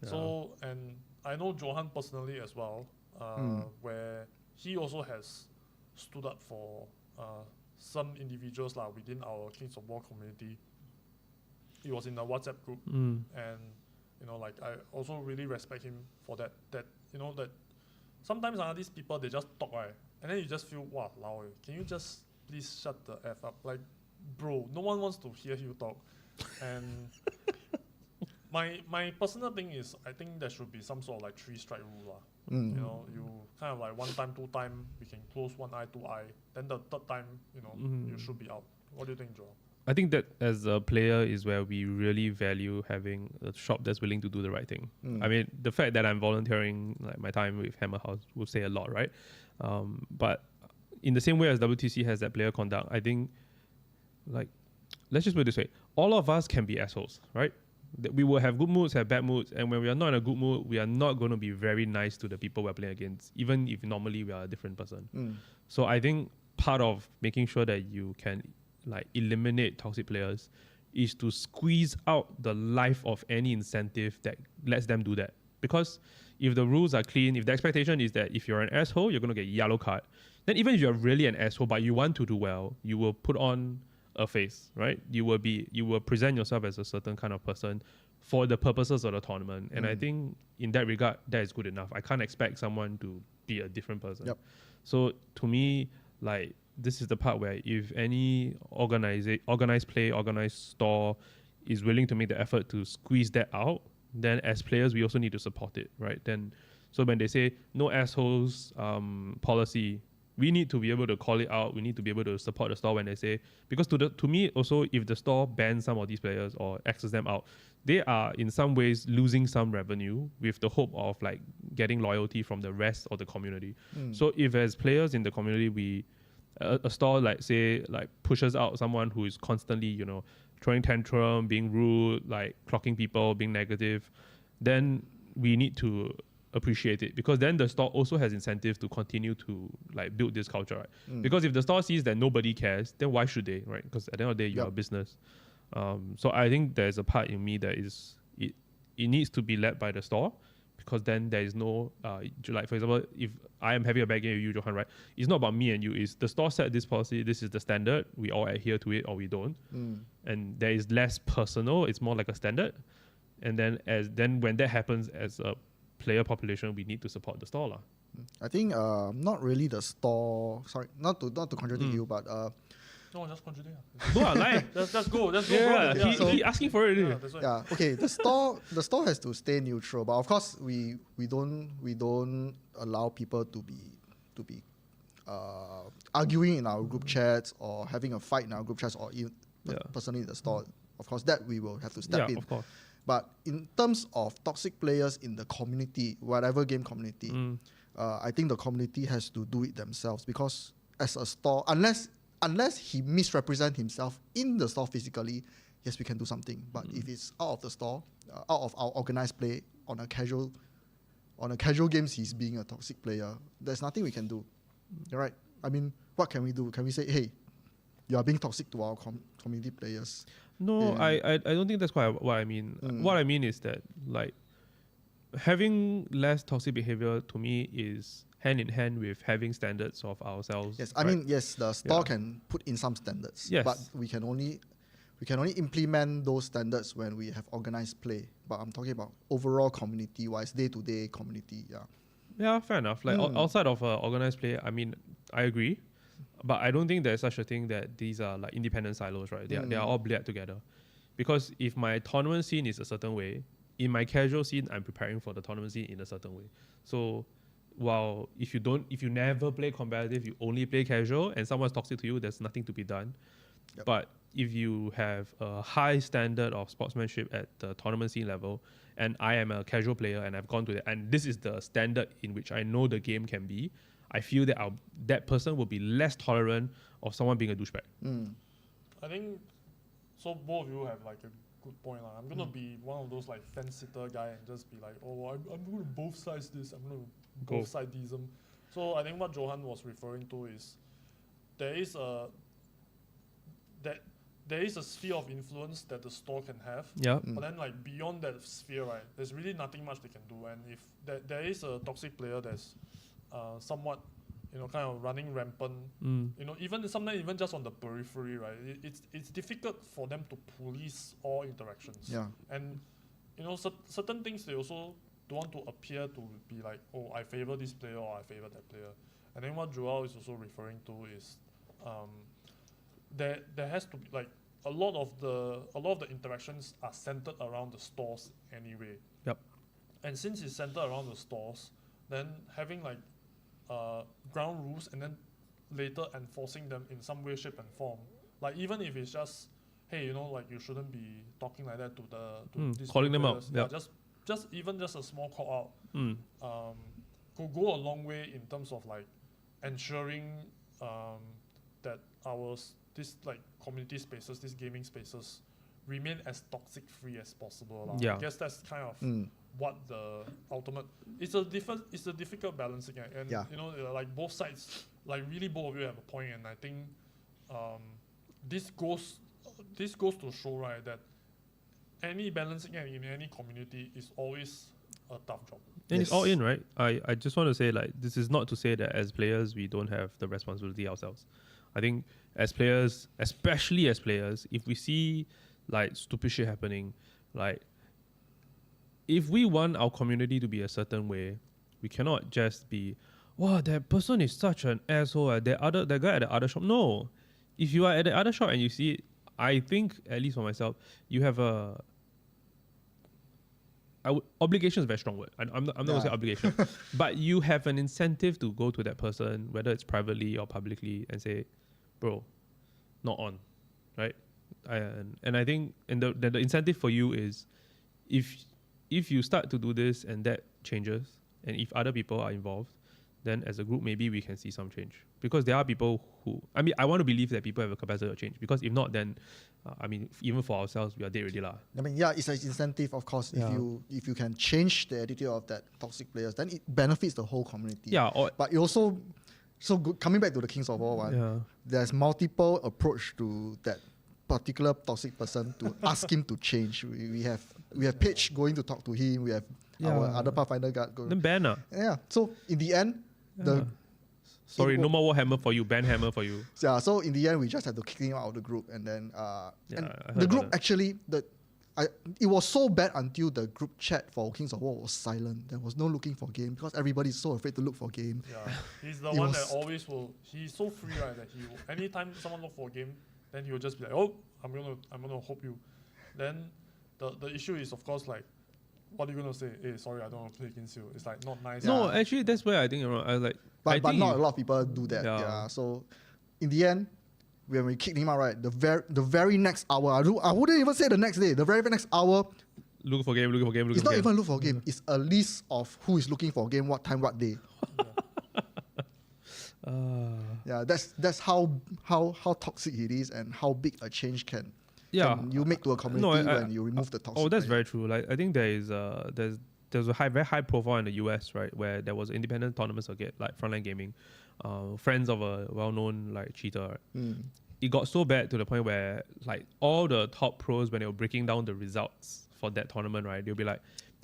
So, and I know Johan personally as well, where he also has stood up for some individuals within our Kings of War community. He was in a WhatsApp group, and I also really respect him for that. That sometimes these people, they just talk, right, and then you just feel, wow, lao, can you just please shut the F up? Like, bro, no one wants to hear you talk. And my personal thing is, I think there should be some sort of 3-strike rule. You kind of 1 time, 2 time, we can close 1 eye, 2 eye. Then the 3rd time, you should be out. What do you think, Joel? I think that as a player is where we really value having a shop that's willing to do the right thing. I mean, the fact that I'm volunteering my time with HammerHouse will say a lot, right? But in the same way as WTC has that player conduct, I think, let's just put it this way. All of us can be assholes, right? We will have good moods, have bad moods, and when we are not in a good mood, we are not going to be very nice to the people we're playing against, even if normally we are a different person. So I think part of making sure that you can like eliminate toxic players is to squeeze out the life of any incentive that lets them do that. Because if the rules are clean, if the expectation is that if you're an asshole, you're going to get a yellow card, then even if you're really an asshole but you want to do well, you will put on a face, right? You will present yourself as a certain kind of person for the purposes of the tournament. And I think in that regard, that is good enough. I can't expect someone to be a different person. Yep. So to me, like, this is the part where if any organized play, organized store is willing to make the effort to squeeze that out, then as players, we also need to support it, right? Then, so when they say no assholes policy, we need to be able to call it out. We need to be able to support the store when they say, because to me also, if the store bans some of these players or X's them out, they are in some ways losing some revenue with the hope of like getting loyalty from the rest of the community. So if as players in the community, a store like say like pushes out someone who is constantly, you know, throwing tantrum, being rude, like clocking people, being negative, then we need to appreciate it, because then the store also has incentive to continue to like build this culture, right? Because if the store sees that nobody cares, then why should they, right? Because at the end of the day, you're a business. So I think there's a part in me that is it needs to be led by the store, because then there is no like, for example, if I am having a bad game with you, Johan, right? It's not about me and you. It's the store set this policy. This is the standard. We all adhere to it or we don't. And there is less personal. It's more like a standard. And then when that happens as a player population, we need to support the store. I think not really the store. Sorry, not to contradict you, but No, just continue. No, like Let's go. yeah, Bro. he asking for it. Yeah, that's right. okay. The store has to stay neutral, but of course we don't allow people to be arguing in our group chats or having a fight in our group chats or even personally in the store. Of course, that we will have to step in. Of course. But in terms of toxic players in the community, whatever game community, I think the community has to do it themselves, because as a store, unless he misrepresents himself in the store physically, yes, we can do something. But if it's out of the store, out of our organized play, on a casual games, he's being a toxic player, there's nothing we can do. You're right. I mean, what can we do? Can we say, hey, you are being toxic to our community players? No, I don't think that's quite what I mean. What I mean is that like having less toxic behavior to me is hand in hand with having standards of ourselves. Yes, I mean, yes, the store can put in some standards, but we can only implement those standards when we have organized play. But I'm talking about overall community-wise, day-to-day community. Yeah, fair enough. Like outside of organized play, I mean, I agree, but I don't think there's such a thing that these are like independent silos, right? They are all bled together. Because if my tournament scene is a certain way, in my casual scene, I'm preparing for the tournament scene in a certain way. So while if you never play competitive, you only play casual, and someone's toxic to you, there's nothing to be done. But if you have a high standard of sportsmanship at the tournament scene level, and I am a casual player and I've gone to it, and this is the standard in which I know the game can be, I feel that that person will be less tolerant of someone being a douchebag. I think so. Both of you have like a good point. I'm gonna be one of those like fence sitter guy and just be like, oh, I'm gonna both sides this. I'm gonna both side ism. So I think what Johan was referring to is there is a sphere of influence that the store can have. But then like beyond that sphere, right, there's really nothing much they can do. And if there is a toxic player that's somewhat, kind of running rampant, even sometimes even just on the periphery, right, it's difficult for them to police all interactions. And certain things they also don't want to appear to be like, oh, I favor this player or I favor that player. And then what Joel is also referring to is there has to be like a lot of the interactions are centered around the stores anyway. And since it's centered around the stores, then having like ground rules and then later enforcing them in some way, shape and form. Like even if it's just, hey, like you shouldn't be talking like that to these calling them out. Just a small call out could go a long way in terms of like ensuring that these like community spaces, these gaming spaces remain as toxic free as possible. Yeah. I guess that's kind of what the ultimate. It's a difficult balancing act, and Yeah. you know, like both sides, like really both of you have a point, and I think this goes to show, right, that any balancing act in any community is always a tough job. And it's all in, right? I just want to say, like, this is not to say that as players we don't have the responsibility ourselves. I think as players, especially as players, if we see like stupid shit happening, like if we want our community to be a certain way, we cannot just be, wow, that person is such an asshole. That guy at the other shop. No, if you are at the other shop and you see it, I think, at least for myself, you have a obligation is a very strong word. I'm not gonna say obligation, but you have an incentive to go to that person, whether it's privately or publicly, and say, "Bro, not on," right? And I think the incentive for you is, if you start to do this and that changes, and if other people are involved, then as a group maybe we can see some change. Because there are people who, I mean, I want to believe that people have a capacity to change. Because if not, then I mean, even for ourselves, we are dead already lah. I mean, yeah, it's an incentive, of course. Yeah. If you can change the attitude of that toxic players, then it benefits the whole community. Yeah. But it also, so good, coming back to the Kings of War one, there's multiple approach to that particular toxic person to ask him to change. We have Paige going to talk to him. We have our other Pathfinder guard going. Then ban Yeah. So in the end, sorry, no more Warhammer for you. Ban Hammer for you. Yeah. So in the end, we just had to kick him out of the group, and then and I the heard group about actually it was so bad until the group chat for Kings of War was silent. There was no looking for game because everybody's so afraid to look for game. Yeah, he's the one that always will. He's so free, right? That he will, anytime someone look for a game, then he will just be like, "Oh, I'm gonna hope you." Then the issue is, of course, like, what are you gonna say? Hey, sorry, I don't want to play against you. It's like not nice. No, actually, that's where I think I like. But not a lot of people do that. Yeah. So in the end, when we kicked him out, right, the very next hour, I wouldn't even say the next day. The very next hour, looking for game. It's not even look for game. It's a list of who is looking for game, what time, what day. Yeah, that's how toxic it is and how big a change can you make to a community when you remove the toxic. Oh, that's very true. Like, I think there's a very high profile in the US, right, where there was an independent tournament circuit, like Frontline Gaming, friends of a well-known like cheater. Right? It got so bad to the point where like all the top pros, when they were breaking down the results for that tournament, right, they'll be like,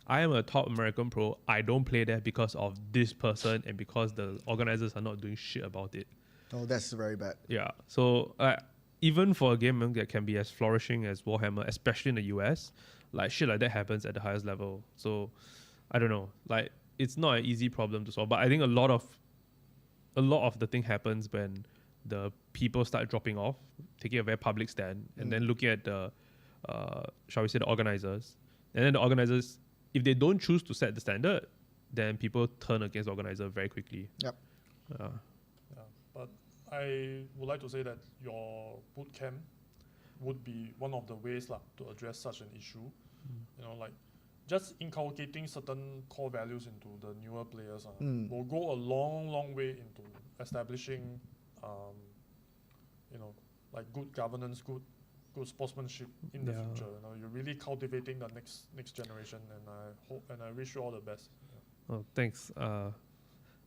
I am a top American pro. I don't play there because of this person and because the organizers are not doing shit about it. Oh, that's very bad. Yeah. So even for a game that can be as flourishing as Warhammer, especially in the US, like shit like that happens at the highest level. So I don't know. Like, it's not an easy problem to solve. But I think a lot of the thing happens when the people start dropping off, taking a very public stand, and then looking at the shall we say the organizers. And then the organizers, if they don't choose to set the standard, then people turn against the organizer very quickly. Yep. But I would like to say that your bootcamp would be one of the ways to address such an issue. You know, like just inculcating certain core values into the newer players will go a long way into establishing, you know, like good governance, good sportsmanship in the future. You know, you're really cultivating the next generation, and I hope and I wish you all the best. Yeah. Oh, thanks.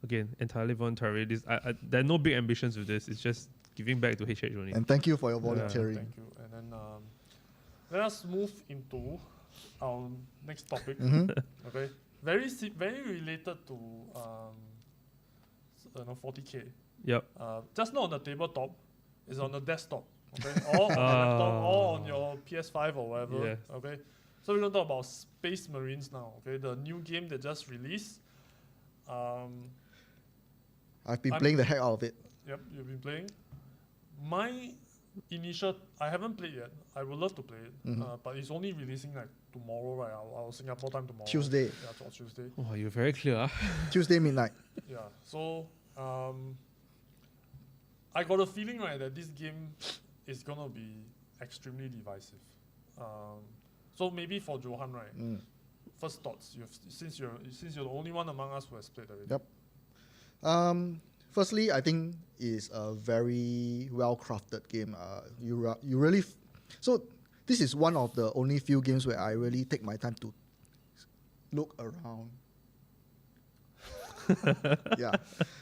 Again, entirely voluntary. There are no big ambitions with this. It's just giving back to HH only. And thank you for your volunteering. Thank you. And then let us move into our next topic. Okay, very related to 40K. Yep. Just not on the tabletop. It's on the desktop. Okay, or on the laptop, or on your PS5 or whatever. Yes. Okay, so we're gonna talk about Space Marines now. Okay, the new game that just released. I've been playing the heck out of it. Yep, you've been playing. I haven't played yet. I would love to play it, but it's only releasing like tomorrow, right? Our Singapore time tomorrow. Tuesday. Yeah, Tuesday. Oh, you're very clear. Tuesday midnight. Yeah. So I got a feeling, right, that this game is gonna be extremely divisive. So maybe for Johan, right? First thoughts. Since you're the only one among us who has played already. Yep. Firstly, I think it's a very well crafted game. You really so this is one of the only few games where I really take my time to look around. Yeah.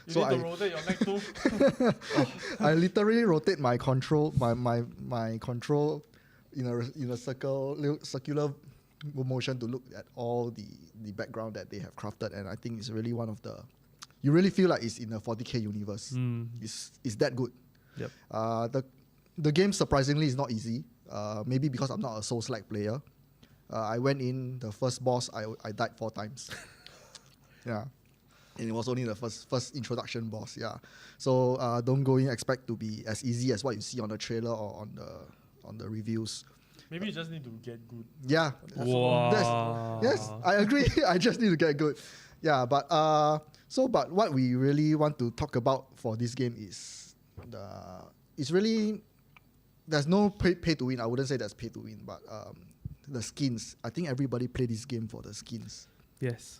You So need to rotate your neck too. I literally rotate my control, my control in a circular motion to look at all the background that they have crafted, and I think it's really one of the. You really feel like it's in a 40K universe. It's that good. Yep. The game surprisingly is not easy. Maybe because I'm not a Souls-like player. I went in the first boss. I died 4 times. Yeah. And it was only the first introduction boss, yeah. So don't go in expect to be as easy as what you see on the trailer or on the reviews. Maybe you just need to get good. Yeah. Wow. Yes, I agree. I just need to get good. Yeah, but what we really want to talk about for this game is it's really there's no pay to win. I wouldn't say there's pay to win, but the skins. I think everybody play this game for the skins. Yes.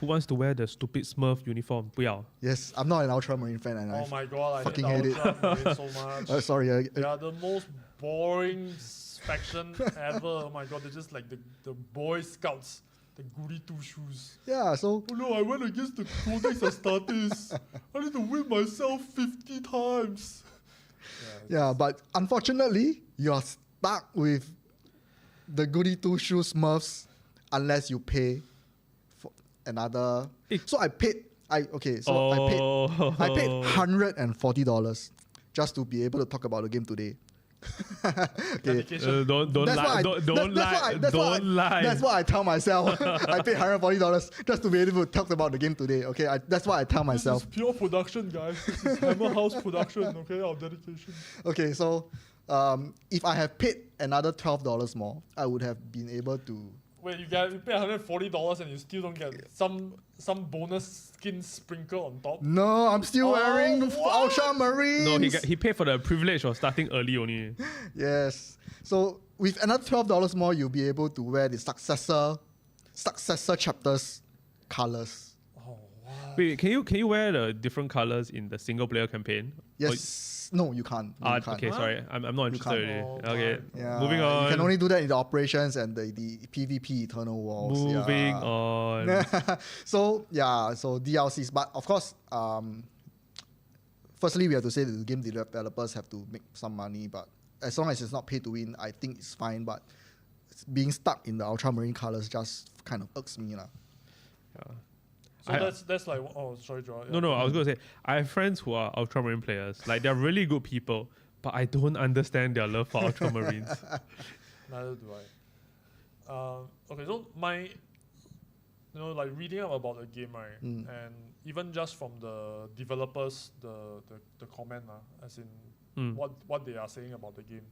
Who wants to wear the stupid Smurf uniform? 不要. Yes, I'm not an Ultramarine fan, and oh my god, I fucking hate hate it so much. Sorry. They are the most boring faction ever. Oh my god, they're just like the Boy Scouts, the goody two shoes. Yeah, so. Oh no, I went against the Codex Astartes. I need to win myself 50 times. Yeah, but unfortunately, you're stuck with the goody two shoes Smurfs unless you pay for another. So I paid. I paid $140 just to be able to talk about the game today. Okay. Don't lie. That's what I tell myself. I paid $140 just to be able to talk about the game today. Okay, that's what I tell myself. This is pure production, guys. This is HammerHouse production. Okay, our dedication. Okay, so if I have paid another $12 more, I would have been able to. Wait, you pay $140 and you still don't get some bonus skin sprinkle on top? No, I'm still wearing Ultramarines. No, he paid for the privilege of starting early only. Yes. So with another $12 more, you'll be able to wear the successor chapters colors. Oh, what? Wait, can you wear the different colors in the single player campaign? Yes. No, you can't. You can't. Okay, sorry. I'm not interested already. Okay. Yeah, Moving on. You can only do that in the operations and the PvP Eternal Wars. Moving on. So DLCs. But of course, firstly, we have to say that the game developers have to make some money. But as long as it's not pay to win, I think it's fine. But being stuck in the Ultramarine colors just kind of irks me. Yeah. So that's like, oh, sorry, Joel. No, I was going to say, I have friends who are Ultramarine players. Like, they're really good people, but I don't understand their love for Ultramarines. Neither do I. Okay, so like reading up about the game, right, and even just from the developers, the comment, as in what they are saying about the game.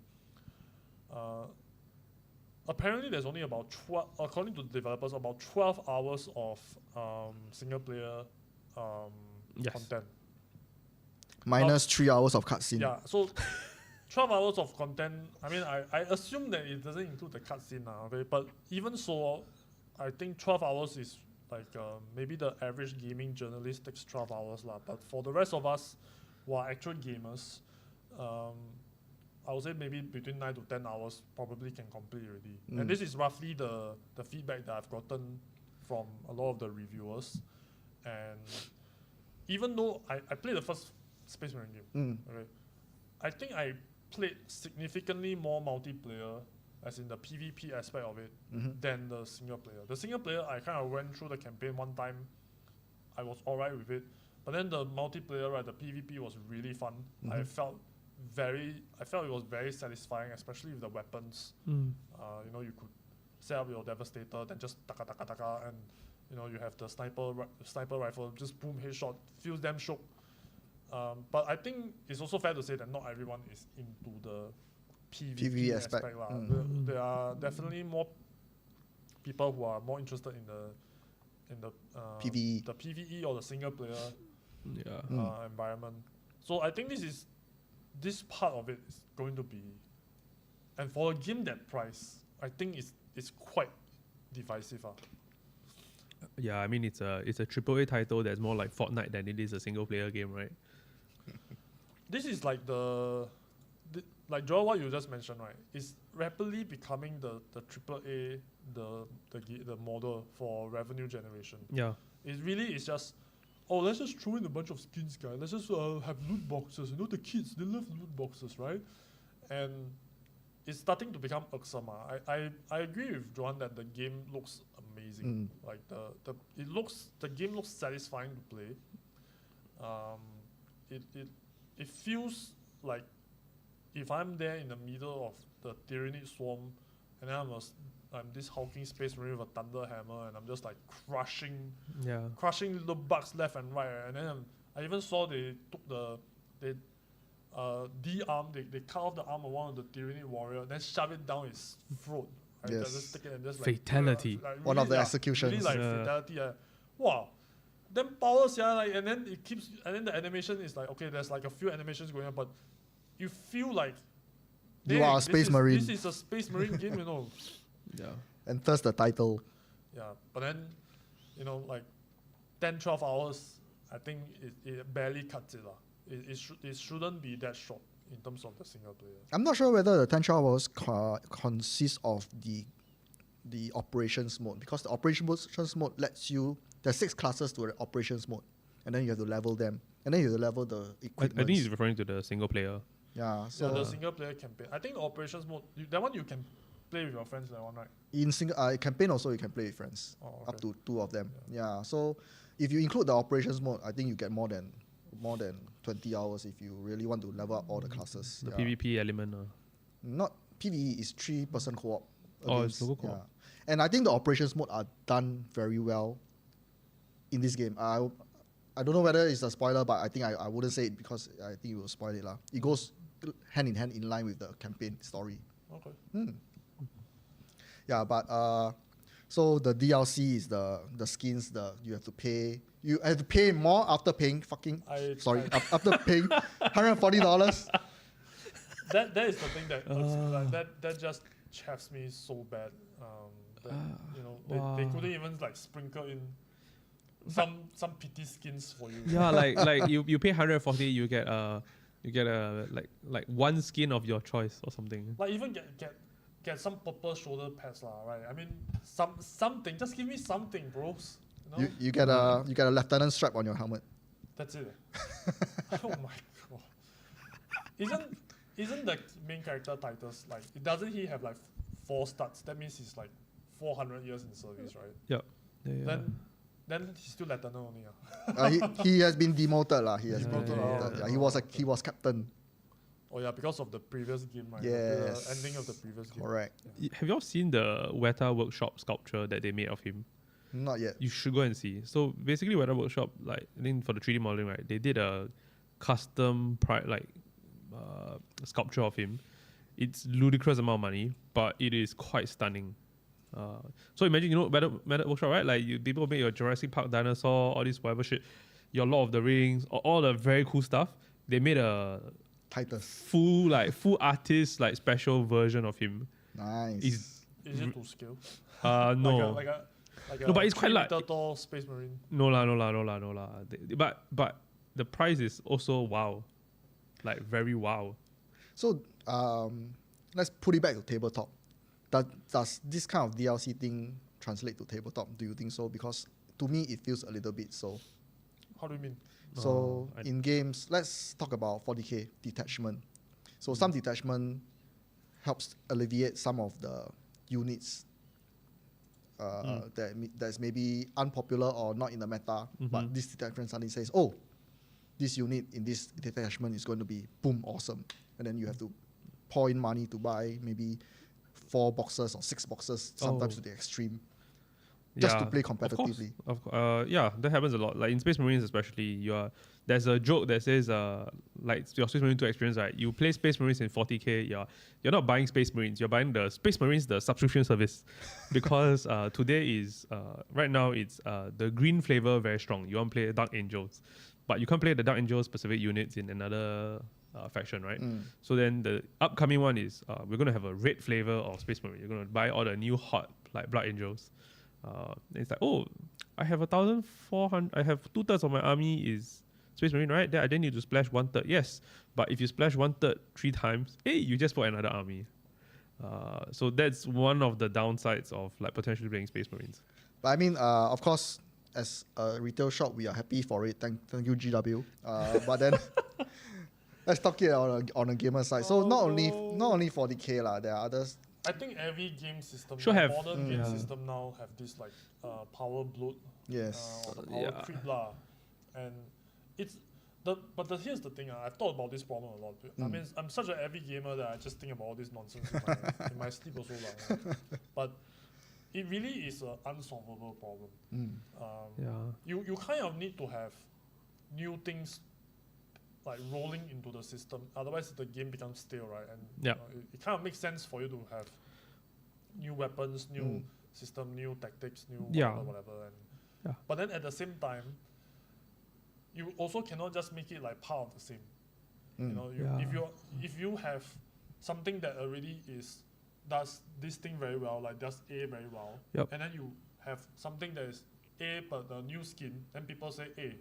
Apparently, there's only about 12, according to the developers, about 12 hours of single player content. Minus 3 hours of cutscene. Yeah, so 12 hours of content. I mean, I assume that it doesn't include the cutscene, okay? But even so, I think 12 hours is like maybe the average gaming journalist takes 12 hours. But for the rest of us who are actual gamers, I would say maybe between 9 to 10 hours probably can complete already. And this is roughly the feedback that I've gotten from a lot of the reviewers. And even though I played the first Space Marine game, okay, I think I played significantly more multiplayer, as in the PvP aspect of it, than the single player. The single player, I kind of went through the campaign one time. I was alright with it. But then the multiplayer, right, the PvP was really fun. I felt it was very satisfying, especially with the weapons. You you could set up your Devastator, then just taka taka taka, and you have the sniper rifle, just boom, headshot, feels damn shook. But I think it's also fair to say that not everyone is into the PvP aspect. There are definitely more people who are more interested in the PvE. The PvE or the single player environment. So I think this part of it is going to be, and for a game that price, I think it's quite divisive. Yeah, I mean it's a AAA title that's more like Fortnite than it is a single player game, right? This is like like Joel, what you just mentioned, right, is rapidly becoming the AAA the model for revenue generation. Yeah. It really is just, let's just throw in a bunch of skins, guys. Let's just have loot boxes. You know, the kids, they love loot boxes, right? And it's starting to become irksome. I agree with Johan that the game looks amazing. Like the game looks satisfying to play. It feels like if I'm there in the middle of the Tyranid swarm, and then I'm this hulking space marine with a thunder hammer, and I'm just like crushing little bugs left and right. And then I even saw they took de-arm, they cut off the arm of one of the Tyranid warrior, then shove it down his throat. Right? Yes. Just take it and just Fatality. Like really, one of the executions. Really like fatality. Wow. Then powers, like, and then it keeps, and then the animation is like, okay, there's like a few animations going on, but you feel like you are a space marine. This is a space marine game, you know. Yeah. And thus the title. Yeah, but then, you know, like 10, 12 hours, I think it barely cuts it. It shouldn't be that short in terms of the single player. I'm not sure whether the 10 hours consists of the operations mode, because the operations mode lets you, there's 6 classes to the operations mode, and then you have to level them, and then you have to level the equipment. I think he's referring to the single player. Yeah, so the single player campaign. I think the operations mode, that one you can play with your friends, that one, right? in single campaign also you can play with friends, up to 2 of them. Yeah, so if you include the operations mode, I think you get more than 20 hours if you really want to level up all the classes. The PvP element. Not PvE, is 3-person co-op. It's local co-op. Yeah. And I think the operations mode are done very well in this game. I don't know whether it's a spoiler, but I think I wouldn't say it because I think it will spoil it. It goes hand in hand in line with the campaign story. Okay. Yeah, but so the DLC is the skins, you have to pay. You have to pay more after paying after paying $140. That is the thing that that just chaps me so bad. You know, they couldn't even like sprinkle in some pity skins for you. Yeah, like you pay 140, you get like one skin of your choice or something. Like even get some purple shoulder pads, right? I mean something. Just give me something, bros. You know? You get a lieutenant strap on your helmet. That's it. Oh my god. Isn't the main character titles like, doesn't he have like 4 stats? That means he's like 400 years in service, right? Yeah. Then he's still lieutenant only. He has been demoted lah. He has been demoted. Yeah. He was captain. Oh yeah, because of the previous game, right? Yes. The ending of the previous game. Correct. Have you all seen the Weta Workshop sculpture that they made of him? Not yet. You should go and see. So basically, Weta Workshop, like I think for the 3D modeling, right, they did a custom sculpture of him. It's ludicrous amount of money, but it is quite stunning. So imagine, you know, Weta Workshop, right? Like people make your Jurassic Park dinosaur, all this whatever shit, your Lord of the Rings, all the very cool stuff. They made a Titus. full artist special version of him. Nice. Is it to scale? No. Like a No, but it's quite 3 meter tall space marine. No lah. But the price is also wow, like very wow. So let's put it back to tabletop. Does this kind of DLC thing translate to tabletop? Do you think so? Because to me it feels a little bit so. How do you mean? So in games, let's talk about 40k detachment. So some detachment helps alleviate some of the units that's maybe unpopular or not in the meta, but this detachment suddenly says, oh, this unit in this detachment is going to be boom awesome, and then you have to pour in money to buy maybe 4 boxes or 6 boxes, sometimes to the extreme, just to play competitively. Of course. Yeah, that happens a lot. Like in Space Marines especially, there's a joke that says like your Space Marine 2 experience, right? You play Space Marines in 40k, you're not buying Space Marines, you're buying the Space Marines, the subscription service. Because today is right now it's the green flavor very strong. You want to play Dark Angels, but you can't play the Dark Angels specific units in another faction, right? So then the upcoming one is we're going to have a red flavor of Space Marine. You're going to buy all the new hot like Blood Angels. It's like, oh, I have 1,400. I have 2/3 of my army is Space Marine, right? Then I didn't need to splash 1/3. Yes, but if you splash 1/3 3 times, hey, you just fought another army. So that's one of the downsides of like potentially playing Space Marines. But I mean, of course, as a retail shop, we are happy for it. Thank you, GW. But then let's talk it on a gamer side. So not only 40K lah, there are others. I think every game system, modern game system now have this like power bloat, Yes. or the power creep lah, and it's here's the thing. I've thought about this problem a lot. I mean, I'm such an avid gamer that I just think about all this nonsense in my sleep also lah. But it really is an unsolvable problem. You kind of need to have new things like rolling into the system, otherwise the game becomes stale, right? And it kind of makes sense for you to have new weapons, new system, new tactics, new whatever. And but then at the same time, you also cannot just make it like part of the same. You know, if you have something that already does this thing very well, like does A very well, and then you have something that is A but the new skin, then people say, hey,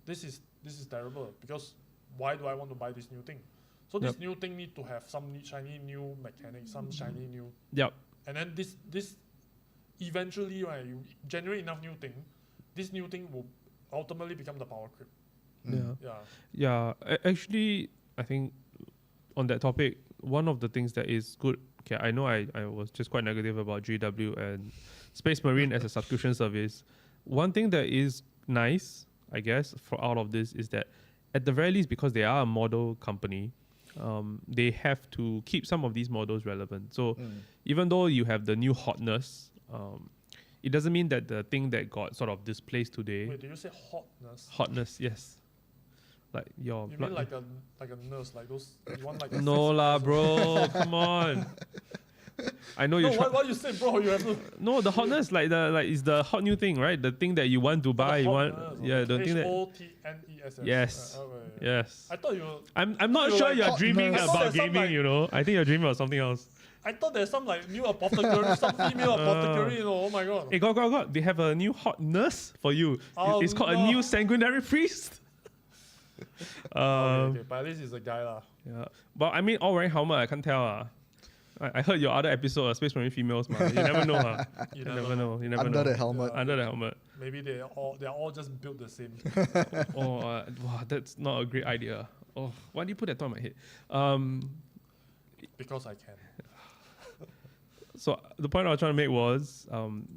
this is terrible because why do I want to buy this new thing? So this new thing need to have some shiny new mechanics, some shiny new. And then this eventually, right, you generate enough new thing, this new thing will ultimately become the power creep. Actually, I think on that topic, one of the things that is good. Okay, I know I was just quite negative about GW and Space Marine as a subscription service. One thing that is nice, I guess, for out of this is that at the very least, because they are a model company, they have to keep some of these models relevant. So even though you have the new hotness, it doesn't mean that the thing that got sort of displaced today. Wait, did you say hotness? Hotness, yes. Like your. You mean like a nurse, like those? You want like no lah, bro. Come on. I know you. What you said, bro? You have to. No, the hotness is the hot new thing, right? The thing that you want to buy. You want, the thing that. HOTNESS. Yes. Yes. I thought you. I'm not sure you're dreaming about gaming. You know, I think you're dreaming about something else. I thought there's some like new apothecary, some female apothecary. Oh my god. Hey, God! They have a new hot nurse for you. It's called a new sanguinary priest. Okay, but at least it's a guy lah. Yeah, but I mean, all wearing helmet, I can't tell. I heard your other episode of Space Marine females, man. You never know, You never know. Under the helmet. Under the helmet. Maybe they're all just built the same. Wow, that's not a great idea. Oh, why do you put that on my head? Because I can. So the point I was trying to make was,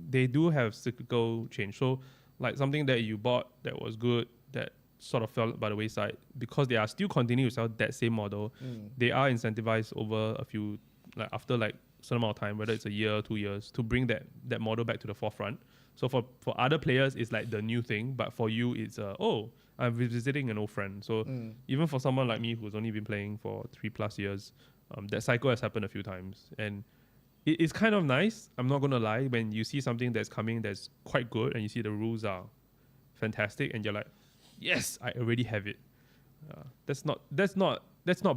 they do have cyclical change. So like something that you bought that was good, that sort of fell by the wayside, because they are still continuing to sell that same model, they are incentivized over a few, like after like certain amount of time, whether it's a year, 2 years, to bring that model back to the forefront. So for other players, it's like the new thing, but for you, it's I'm revisiting an old friend. So even for someone like me who's only been playing for 3+ years, that cycle has happened a few times, and it's kind of nice. I'm not gonna lie, when you see something that's coming that's quite good, and you see the rules are fantastic, and you're like, yes, I already have it. That's not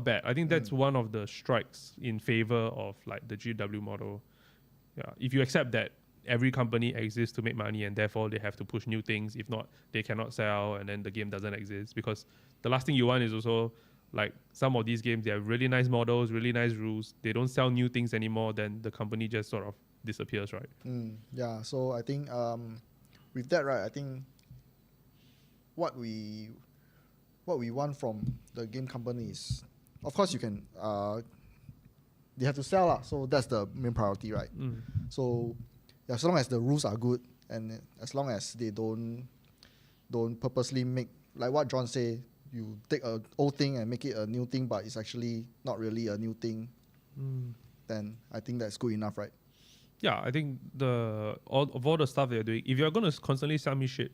bad. I think that's one of the strikes in favor of like the GW model. Yeah, if you accept that every company exists to make money and therefore they have to push new things. If not, they cannot sell, and then the game doesn't exist. Because the last thing you want is also like some of these games, they have really nice models, really nice rules. They don't sell new things anymore. Then the company just sort of disappears, right? Yeah. So I think with that, right, I think what we want from the game company is, of course, you can they have to sell lah. So that's the main priority, right? So as long as the rules are good, and as long as they don't purposely make, like what John say, you take an old thing and make it a new thing, but it's actually not really a new thing, then I think that's good enough, right? Yeah, I think all the stuff they're doing, if you're gonna constantly sell me shit,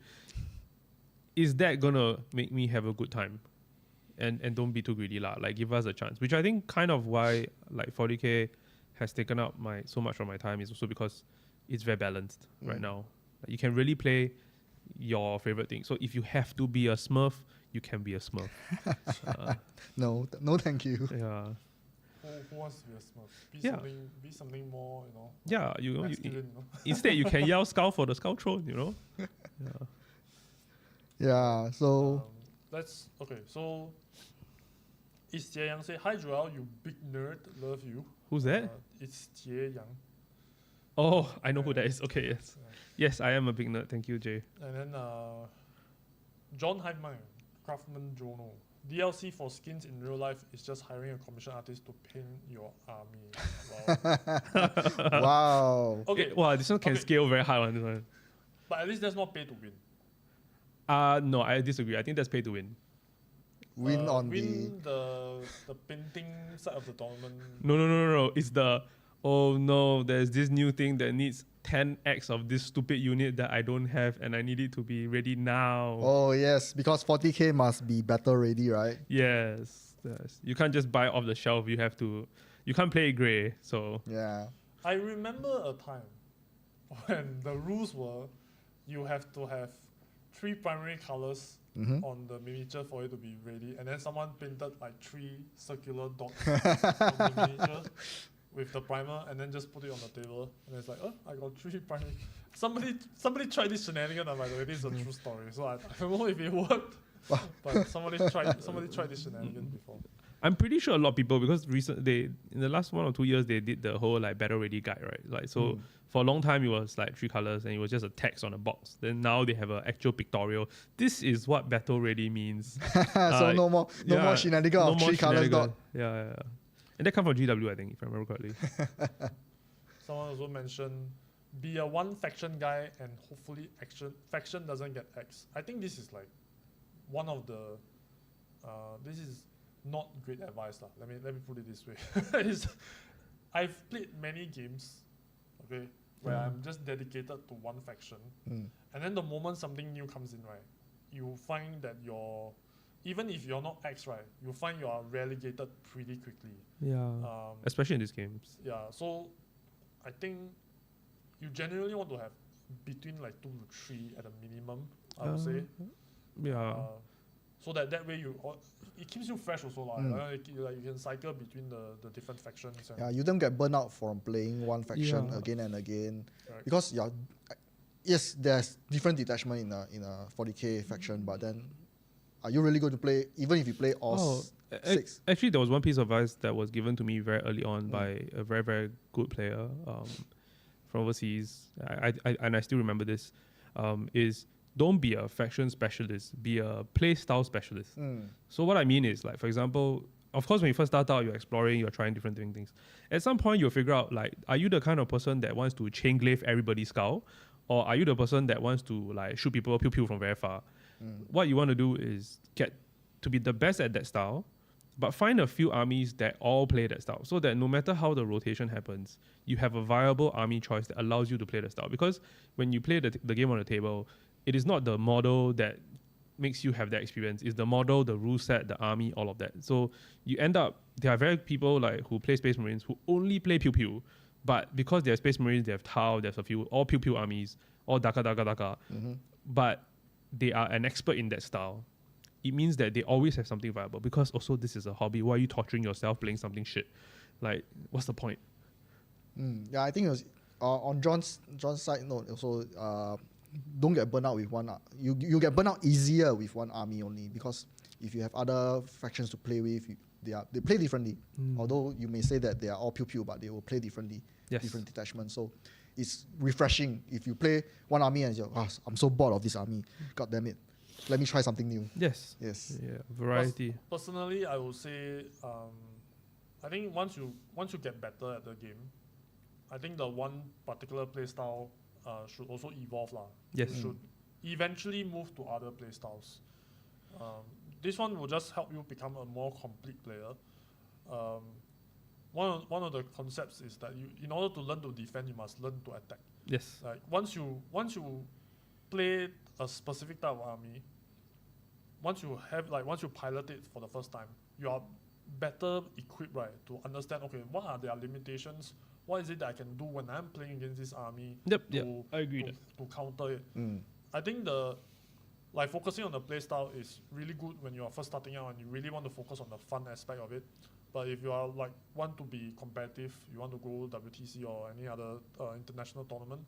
is that gonna make me have a good time? And don't be too greedy lah. Like, give us a chance. Which I think kind of why like 40K has taken up so much of my time is also because it's very balanced right now. Like, you can really play your favorite thing. So if you have to be a Smurf, you can be a Smurf. No, thank you. Yeah. Who wants to be a Smurf? Be something more, you know. Yeah, you know. Instead you can yell Skull for the Skull Throne, you know. Yeah. So Okay. So, is Jie Yang say hi Joel, you big nerd, love you. Who's that? It's Jie Yang. Oh, I know who that is. Okay, yes. Yes, I am a big nerd. Thank you, Jay. And then John Hyman, Craftsman Jono. DLC for skins in real life is just hiring a commission artist to paint your army. Wow. Wow. Okay. Wow, this one can scale very high on this one. But at least there's not pay to win. No, I disagree. I think that's pay to win. Win the painting side of the tournament. No. It's the, oh no, there's this new thing that needs 10x of this stupid unit that I don't have and I need it to be ready now. Oh yes, because 40k must be battle ready, right? Yes. You can't just buy off the shelf. You can't play grey. So yeah. I remember a time when the rules were you have to have 3 primary colors on the miniature for it to be ready, and then someone painted like 3 circular dots on the miniature with the primer, and then just put it on the table, and it's like, oh, I got 3 primary. Somebody tried this shenanigan. By the way, this is a true story, so I don't know if it worked, but somebody tried this shenanigan before. I'm pretty sure a lot of people, because in the last 1 or 2 years they did the whole like battle ready guide, right? Like so for a long time it was like 3 colors and it was just a text on a box. Then now they have an actual pictorial. This is what battle ready means. So no more shenanigans of 3 colors dot. Yeah. And that come from GW, I think, if I remember correctly. Someone also mentioned be a 1 faction guy and hopefully faction doesn't get X. I think this is like one of the this is not great advice lah. Let me put it this way. I've played many games, okay, where I'm just dedicated to 1 faction, and then the moment something new comes in, right, you find that even if you're not X, right, you find you are relegated pretty quickly. Yeah. Especially in these games. Yeah. So I think you generally want to have between like 2 to 3 at a minimum, I would say. Yeah. So that way it keeps you fresh also lah. You can cycle between the different factions. Yeah, you don't get burnt out from playing 1 faction again and again. Correct. Because yes, there's different detachment in a 40k faction, but then are you really going to play even if you play all 6? Actually, there was one piece of advice that was given to me very early on by a very, very good player from overseas. I still remember this. Is don't be a faction specialist, be a play style specialist. So what I mean is, like, for example, of course, when you first start out, you're exploring, you're trying different things. At some point, you'll figure out, like, are you the kind of person that wants to chain glaive everybody's skull? Or are you the person that wants to, like, shoot people, pew-pew from very far? What you want to do is get to be the best at that style, but find a few armies that all play that style, so that no matter how the rotation happens, you have a viable army choice that allows you to play the style. Because when you play the game on the table, it is not the model that makes you have that experience. It's the model, the rule set, the army, all of that. So you end up, there are very people like who play Space Marines who only play pew-pew, but because they're Space Marines, they have Tau, there's a few, all pew-pew armies, all Daka. But they are an expert in that style. It means that they always have something viable, because also this is a hobby. Why are you torturing yourself playing something shit? Like, what's the point? Yeah, I think it was on John's side note also, don't get burnt out with one. You get burnt out easier with 1 army only, because if you have other factions to play with, they play differently. Although you may say that they are all pew-pew, but they will play differently, different detachments. So it's refreshing if you play 1 army and you're, I'm so bored of this army. God damn it. Let me try something new. Yes. Yeah, variety. Personally, I would say, I think once you get better at the game, I think the one particular playstyle should also evolve lah. Yes. You should eventually move to other playstyles. This one will just help you become a more complete player. One of the concepts is that in order to learn to defend, you must learn to attack. Yes. Like once you play a specific type of army, once you pilot it for the first time, you are better equipped, right, to understand, okay, what are their limitations? What is it that I can do when I'm playing against this army? I agree to counter it. I think focusing on the playstyle is really good when you are first starting out and you really want to focus on the fun aspect of it. But if you are want to be competitive, you want to go WTC or any other international tournament,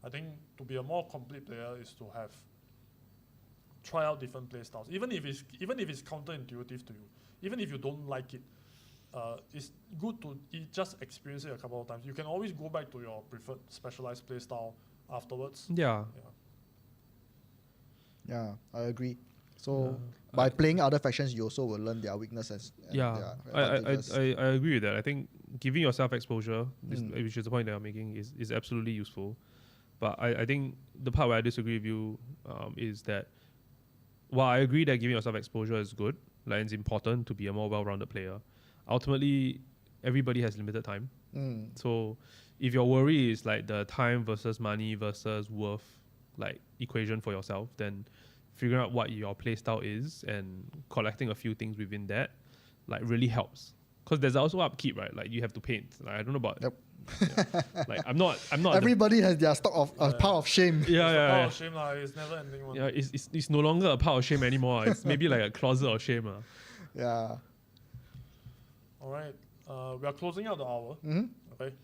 I think to be a more complete player is to have try out different play styles, even if it's counterintuitive to you, even if you don't like it. It's good to just experience it a couple of times. You can always go back to your preferred specialized play style afterwards. Yeah. Yeah, I agree. So by playing other factions, you also will learn their weaknesses. I agree with that. I think giving yourself exposure, which is the point that I'm making, is absolutely useful. But I think the part where I disagree with you is that while I agree that giving yourself exposure is good, like it's important to be a more well-rounded player, ultimately everybody has limited time. So if your worry is like the time versus money versus worth like equation for yourself, then figuring out what your playstyle is and collecting a few things within that like really helps. Because there's also upkeep, right? Like you have to paint. Like I don't know about like I'm not everybody has their stock of a pile of shame. Pile of shame, it's never ending one. Yeah, it's no longer a pile of shame anymore. It's maybe like a closet of shame. Yeah. All right. We are closing out the hour. Okay.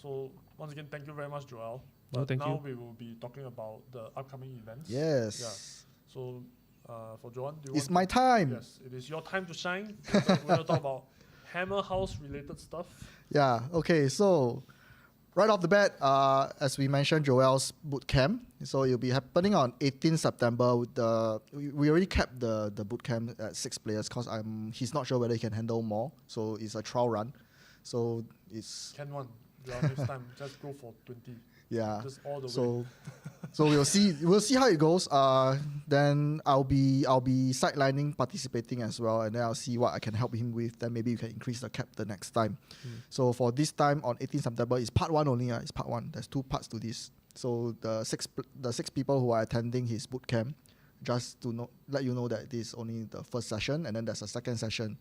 So once again, thank you very much, Joel. Thank you. Now we will be talking about the upcoming events. Yes. Yeah. So for Joel, it's my time. Yes, it is your time to shine. We're going to talk about HammerHouse related stuff. Yeah. Okay. So right off the bat, as we mentioned, Joel's Bootcamp. So it'll be happening on 18 September. With we already capped the Bootcamp at 6 players because he's not sure whether he can handle more. So it's a trial run. So it's can one. Next time, just go for 20. Yeah. Just all the way. So we'll see how it goes. Then I'll be sidelining, participating as well, and then I'll see what I can help him with. Then maybe we can increase the cap the next time. So for this time on 18 September, it's part 1 only. It's part 1. There's 2 parts to this. So the six people who are attending his bootcamp, just to let you know that this is only the first session, and then there's a second session.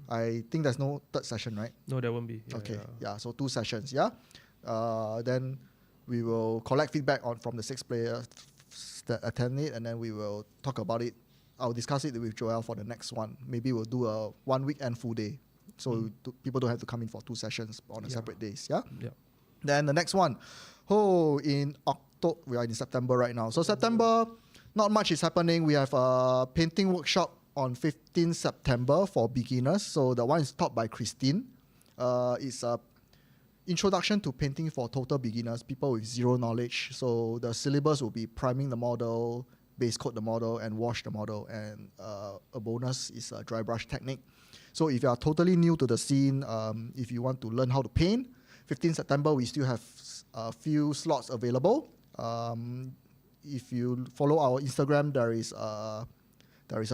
I think there's no third session, right? No, there won't be. Yeah. So 2 sessions. Yeah. Then we will collect feedback from the 6 players that attend it, and then we will talk about it. I'll discuss it with Joel for the next one. Maybe we'll do a 1 weekend full day, so people don't have to come in for 2 sessions on separate days. Yeah. Then the next one, in October, we are in September right now. So September, not much is happening. We have a painting workshop on 15 September for beginners. So the one is taught by Christine. It's a introduction to painting for total beginners, people with zero knowledge. So the syllabus will be priming the model, base coat the model, and wash the model. And a bonus is a dry brush technique. So if you are totally new to the scene, if you want to learn how to paint, 15 September, we still have a few slots available. If you follow our Instagram, there is a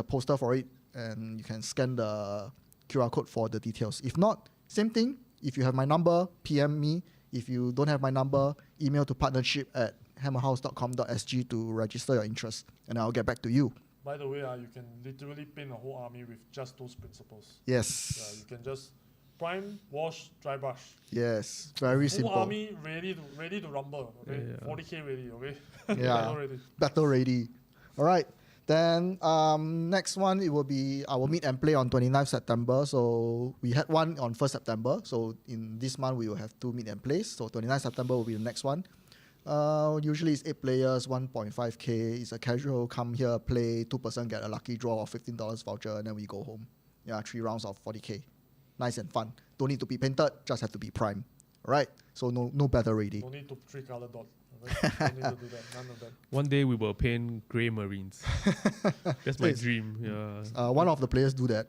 poster for it, and you can scan the QR code for the details. If not, same thing. If you have my number, PM me. If you don't have my number, email to partnership@hammerhouse.com.sg to register your interest, and I'll get back to you. By the way, you can literally paint a whole army with just those principles. Yes. Yeah, you can just prime, wash, dry brush. Yes, very simple. Whole army ready to rumble. Okay, 40k ready. Okay. Yeah. Battle ready. All right. Then next one, it will be our meet and play on 29th September. So we had one on 1st September. So in this month, we will have 2 meet and plays. So 29th September will be the next one. Usually it's 8 players, 1.5k. It's a casual, come here, play, 2% get a lucky draw of $15 voucher, and then we go home. Yeah, 3 rounds of 40k. Nice and fun. Don't need to be painted, just have to be prime. All right? So no battle ready. Don't need to 3-color dot. Don't need to do that. None of that. One day we will paint grey Marines. That's my dream. Yeah. One of the players do that.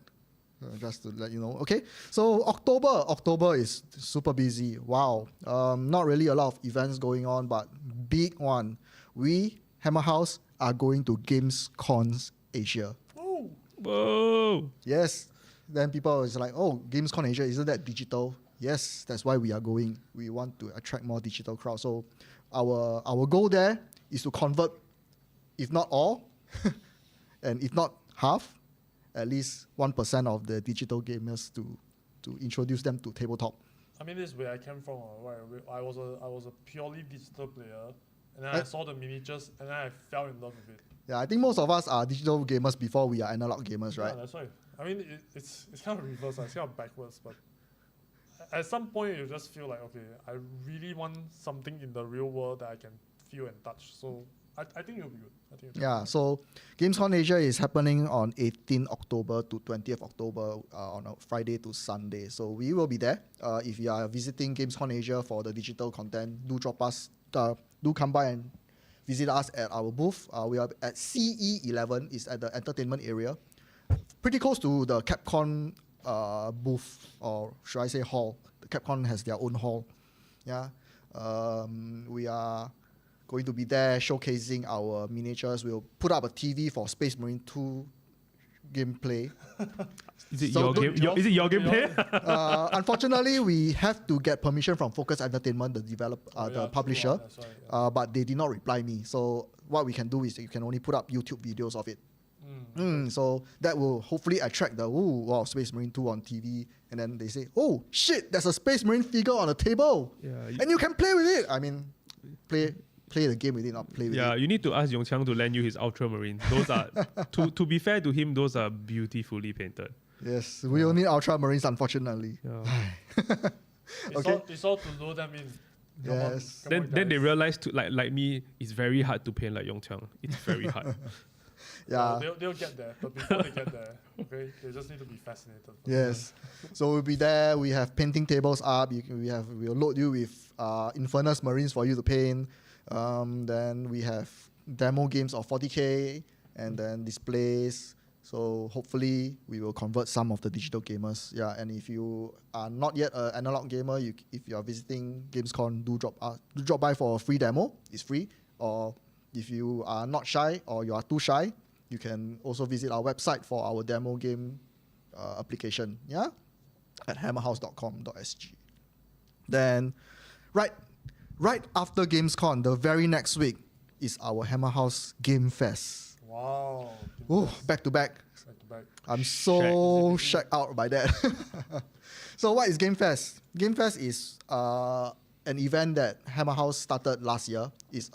Just to let you know. Okay. So October is super busy. Wow. Not really a lot of events going on, but big one. We, HammerHouse, are going to GamesCon Asia. Oh. Whoa. Yes. Then people is like, oh, GamesCon Asia, isn't that digital? Yes, that's why we are going. We want to attract more digital crowd. So our goal there is to convert, if not all, and if not half, at least 1% of the digital gamers to introduce them to tabletop. I mean, this is where I came from. I was a purely digital player, and then I saw the miniatures, and then I fell in love with it. Yeah, I think most of us are digital gamers before we are analog gamers, right? Yeah, that's right. I mean, it's kind of reverse. It's kind of backwards, but at some point you just feel like, okay, I really want something in the real world that I can feel and touch. So I think it'll be good. Yeah, so GamesCon Asia is happening on 18th October to 20th October on a Friday to Sunday. So we will be there. If you are visiting GamesCon Asia for the digital content, do drop us, do come by and visit us at our booth. We are at CE11, is at the entertainment area, pretty close to the Capcom booth, or should I say hall. The Capcom has their own hall. Yeah, we are going to be there showcasing our miniatures. We'll put up a TV for Space Marine 2 gameplay. Is it your gameplay? Unfortunately, we have to get permission from Focus Entertainment, the publisher, but they did not reply me. So what we can do is you can only put up YouTube videos of it. So that will hopefully attract the Space Marine 2 on TV, and then they say, oh shit, there's a Space Marine figure on the table, and you can play with it. I mean, play the game with it, not play with it. Yeah, you need to ask Yongqiang to lend you his Ultramarine. Those are, to be fair to him, those are beautifully painted. Yes, we only need Ultramarines, unfortunately. Yeah. It's all to lure them in. Yes. Then they realize, like me, it's very hard to paint like Yongqiang. It's very hard. Yeah. They'll get there, but before they get there, okay, they just need to be fascinated. Yes. So we'll be there. We have painting tables up. We'll load you with Infernus Marines for you to paint. Then we have demo games of 40k and then displays. So hopefully we will convert some of the digital gamers. Yeah, and if you are not yet an analog gamer, if you are visiting GamesCon, do drop by for a free demo. It's free. Or if you are not shy or you are too shy, you can also visit our website for our demo game application. Yeah, at hammerhouse.com.sg. Then, right after GamesCon, the very next week is our HammerHouse Game Fest. Wow. Back to back. I'm so shacked out by that. So what is Game Fest? Game Fest is an event that HammerHouse started last year. It's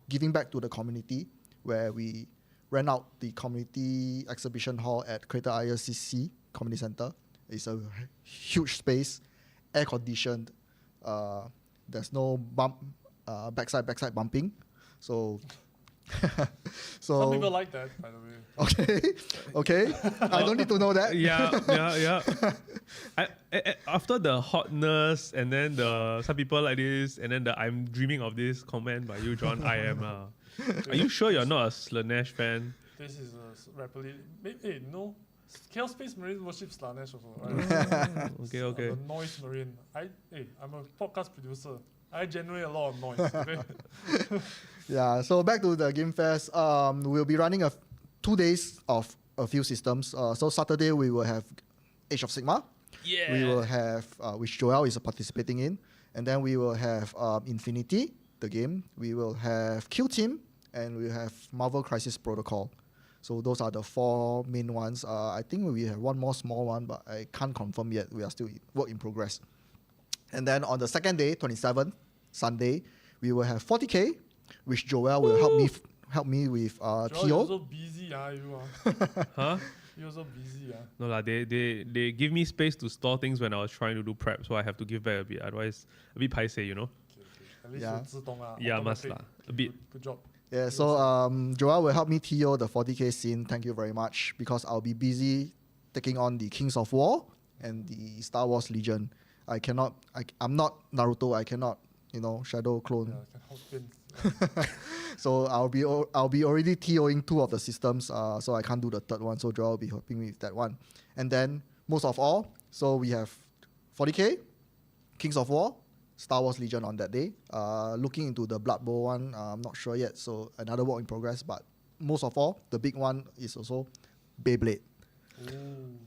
giving back to the community, where we rent out the community exhibition hall at Kreta Ayer CC Community Center. It's a huge space, air conditioned. There's no backside bumping. So some people like that, by the way. Okay. I don't need to know that. Yeah. After the hotness and then some people like this, and then I'm dreaming of this comment by you, John. I am. Are you sure you're not a Slanesh fan? This is a rapidly. No. Chaos Space Marine worship Slanesh also. Right? Okay. The noise marine. I'm a podcast producer. I generate a lot of noise. Okay? Yeah, so back to the Game Fest. We'll be running 2 days of a few systems. So Saturday we will have Age of Sigmar. Yeah. We will have, which Joel is participating in. And then we will have Infinity, the game. We will have Kill Team. And we will have Marvel Crisis Protocol. So those are the 4 main ones. I think we have one more small one, but I can't confirm yet. We are still work in progress. And then on the second day, 27th, Sunday, we will have 40k, which Joel will help me with Joel, TO. you're so busy, you are. Huh? You're so busy, No lah, they give me space to store things when I was trying to do prep, so I have to give back a bit. Otherwise, a bit paiseh, you know. At least you're 自动 Yeah, must lah. A bit. Good job. Yeah, so Joel will help me TO the 40k scene. Thank you very much, because I'll be busy taking on the Kings of War and the Star Wars Legion. I'm not Naruto. I cannot, shadow clone. Yeah, So I'll be already TOing 2 of the systems. So I can't do the third one. So Joel will be helping me with that one. And then most of all, so we have 40k, Kings of War, Star Wars Legion on that day. Looking into the Blood Bowl one, I'm not sure yet. So another work in progress. But most of all, the big one is also Beyblade. Ooh.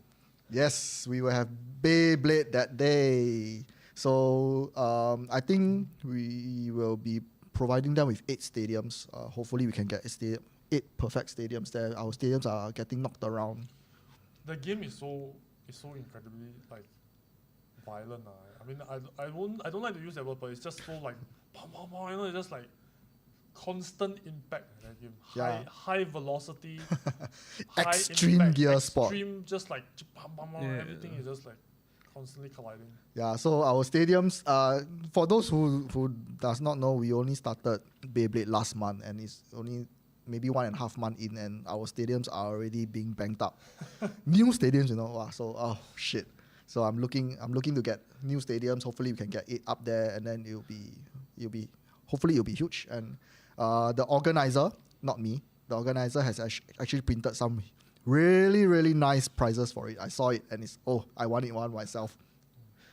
Yes, we will have Beyblade that day. So I think we will be providing them with 8 stadiums. Hopefully we can get 8 perfect stadiums there. Our stadiums are getting knocked around. The game is so incredibly violent. I mean, I don't like to use that word, but it's just so it's just like constant impact in that game. High velocity, extreme high impact, gear spot. Extreme, just like everything is just like constantly colliding. Yeah, so our stadiums, for those who does not know, we only started Beyblade last month, and it's only maybe 1.5 months in, and our stadiums are already being banked up. New stadiums, wow, so oh shit. So I'm looking to get new stadiums. Hopefully we can get it up there, and then hopefully it'll be huge. And the organizer, not me, the organizer has actually printed some really, really nice prizes for it. I saw it, and I want one myself.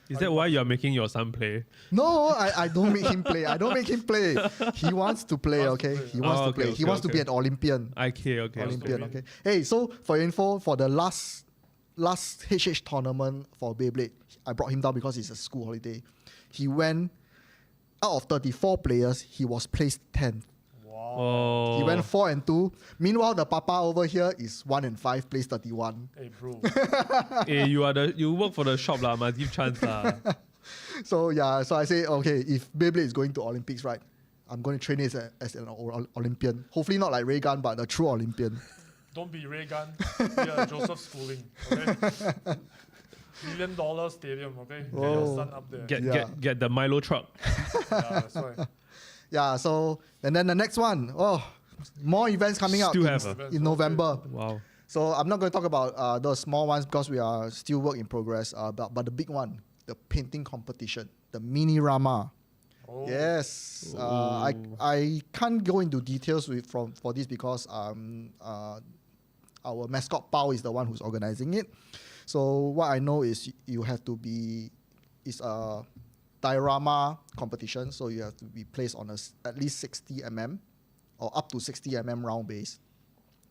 Is that why you're making your son play? No, I don't make him play. I don't make him play. He wants to play, okay? He wants to play. He wants to be an Olympian. Okay. Olympian, okay. Hey, so for info, for the last HH tournament for Beyblade, I brought him down because it's a school holiday. He went, out of 34 players, he was placed 10th. Wow. Oh. He went 4 and 2. Meanwhile, the papa over here is 1 and 5, placed 31. Hey, bro. Hey, you work for the shop lah, must give chance lah. So I say, okay, if Beyblade is going to Olympics, right, I'm going to train it as an Olympian. Hopefully not like Ray Gun, but a true Olympian. Don't be Ray Gun. Be a Joseph Schooling. Okay. $1 million stadium. Okay. Get your son up there. Get the Milo truck. Yeah, that's right. Yeah. So and then the next one. More events coming out in November. Wow. So I'm not going to talk about the small ones because we are still work in progress. But the big one, the painting competition, the mini Rama. Oh. Yes. I can't go into details for this because our mascot Pao is the one who's organizing it. So what I know is it's a diorama competition. So you have to be placed on at least 60 mm or up to 60 mm round base.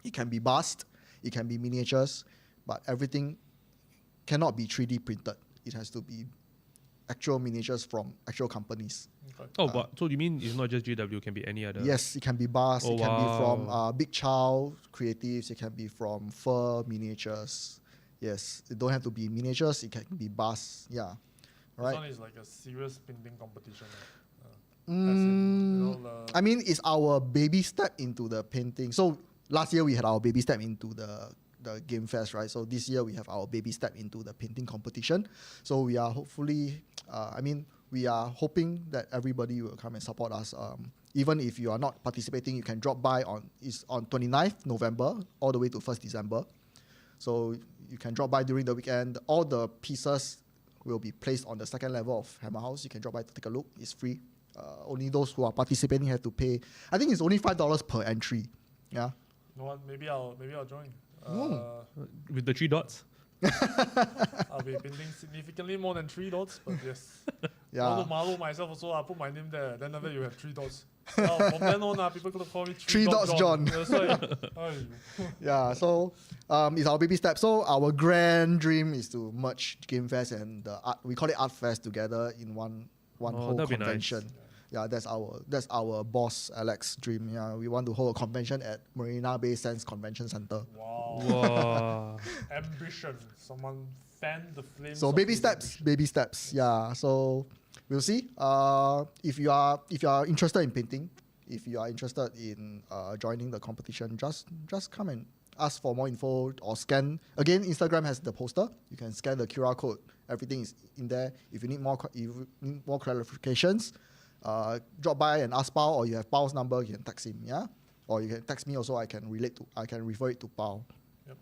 It can be bust, it can be miniatures, but everything cannot be 3D printed. It has to be actual miniatures from actual companies. Okay. But so you mean it's not just GW, it can be any other? Yes, it can be bust, it can be from Big Chow Creatives, it can be from Fur Miniatures. Yes, it don't have to be miniatures, it can be bust. Yeah. Right. This one is like a serious painting competition. I mean, it's our baby step into the painting. So last year we had our baby step into the Game Fest, right? So this year we have our baby step into the painting competition. So we are hopefully, we are hoping that everybody will come and support us. Even if you are not participating, you can drop by on 29th November all the way to 1st December. So you can drop by during the weekend. All the pieces will be placed on the second level of HammerHouse. You can drop by to take a look. It's free. Only those who are participating have to pay. I think it's only $5 per entry. Yeah. You know what? Maybe I'll join. With the 3 dots? I'll be painting significantly more than 3 dots, but yes. Yeah. I want to malo myself also. I'll put my name there. Then after you have 3 dots. Now, from then on, people could call me 3 dots John. That's right. Yeah, so it's our baby step. So our grand dream is to merge Game Fest and the art, we call it Art Fest together in one whole convention. Nice. Yeah, that's our boss Alex's dream. Yeah, we want to hold a convention at Marina Bay Sands Convention Center. Wow. Ambition. Someone fan the flames. So baby steps. Yeah. So we'll see. If you are interested in painting, if you are interested in joining the competition, just come and ask for more info or scan. Again, Instagram has the poster. You can scan the QR code. Everything is in there. If you need more clarifications, drop by and ask Pao, or you have Pao's number, you can text him. Yeah, or you can text me also. I can refer it to Pao. Yep.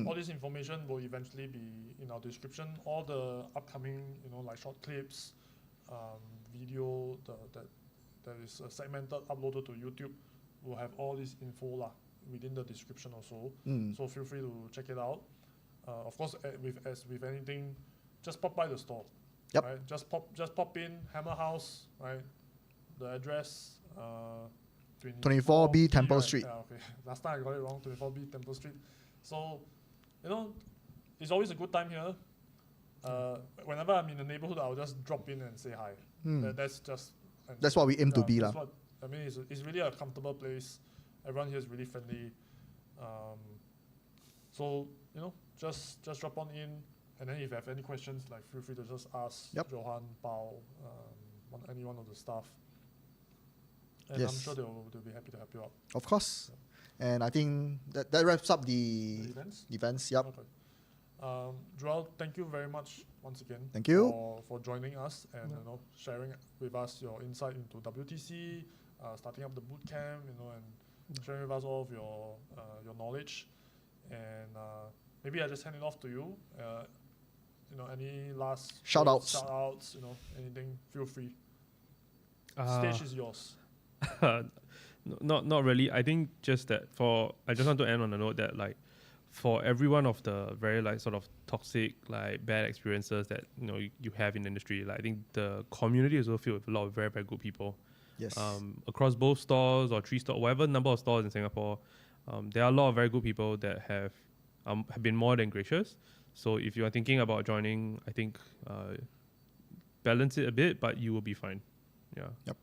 All this information will eventually be in our description. All the upcoming, like short clips, video that is segmented, uploaded to YouTube, will have all this info within the description also. So feel free to check it out. Of course, as with anything, just pop by the store. Yep. Right? Just pop in HammerHouse, right? The address 24B Temple Street. Yeah, okay. Last time I got it wrong, 24B Temple Street. So, it's always a good time here. Whenever I'm in the neighborhood, I'll just drop in and say hi. That's what we aim to be. It's really a comfortable place. Everyone here is really friendly. So, just drop on in. And then if you have any questions, feel free to just ask Johan, Pao, any one of the staff. And I'm sure they'll be happy to help you out. Of course. Yeah. And I think that wraps up the events. Yep. Okay. Joel, thank you very much once again. Thank you for joining us and sharing with us your insight into WTC, starting up the bootcamp, and sharing with us all of your knowledge. And maybe I just hand it off to you. Any last shout outs, anything, feel free. Stage is yours. Not really. I think just that I just want to end on a note that for every one of the very sort of toxic bad experiences that you have in the industry, I think the community is also filled with a lot of very, very good people. Yes. Across both stores or 3 stores, whatever number of stores in Singapore, there are a lot of very good people that have been more than gracious. So if you are thinking about joining, I think balance it a bit, but you will be fine. Yeah. Yep.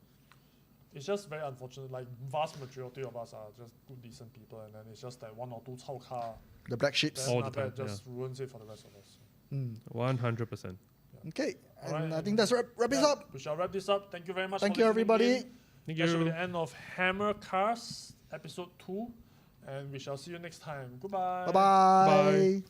It's just very unfortunate. Vast majority of us are just good, decent people, and then it's just 1 or 2 cao car. The black sheeps. All the time, just ruins it for the rest of us. 100%. Yeah. Okay, and right, I think that's wrap this up. We shall wrap this up. Thank you very much. Thank you, everybody. Thank That should be you. the end of Hammercast episode 2, and we shall see you next time. Goodbye. Bye-bye. Bye.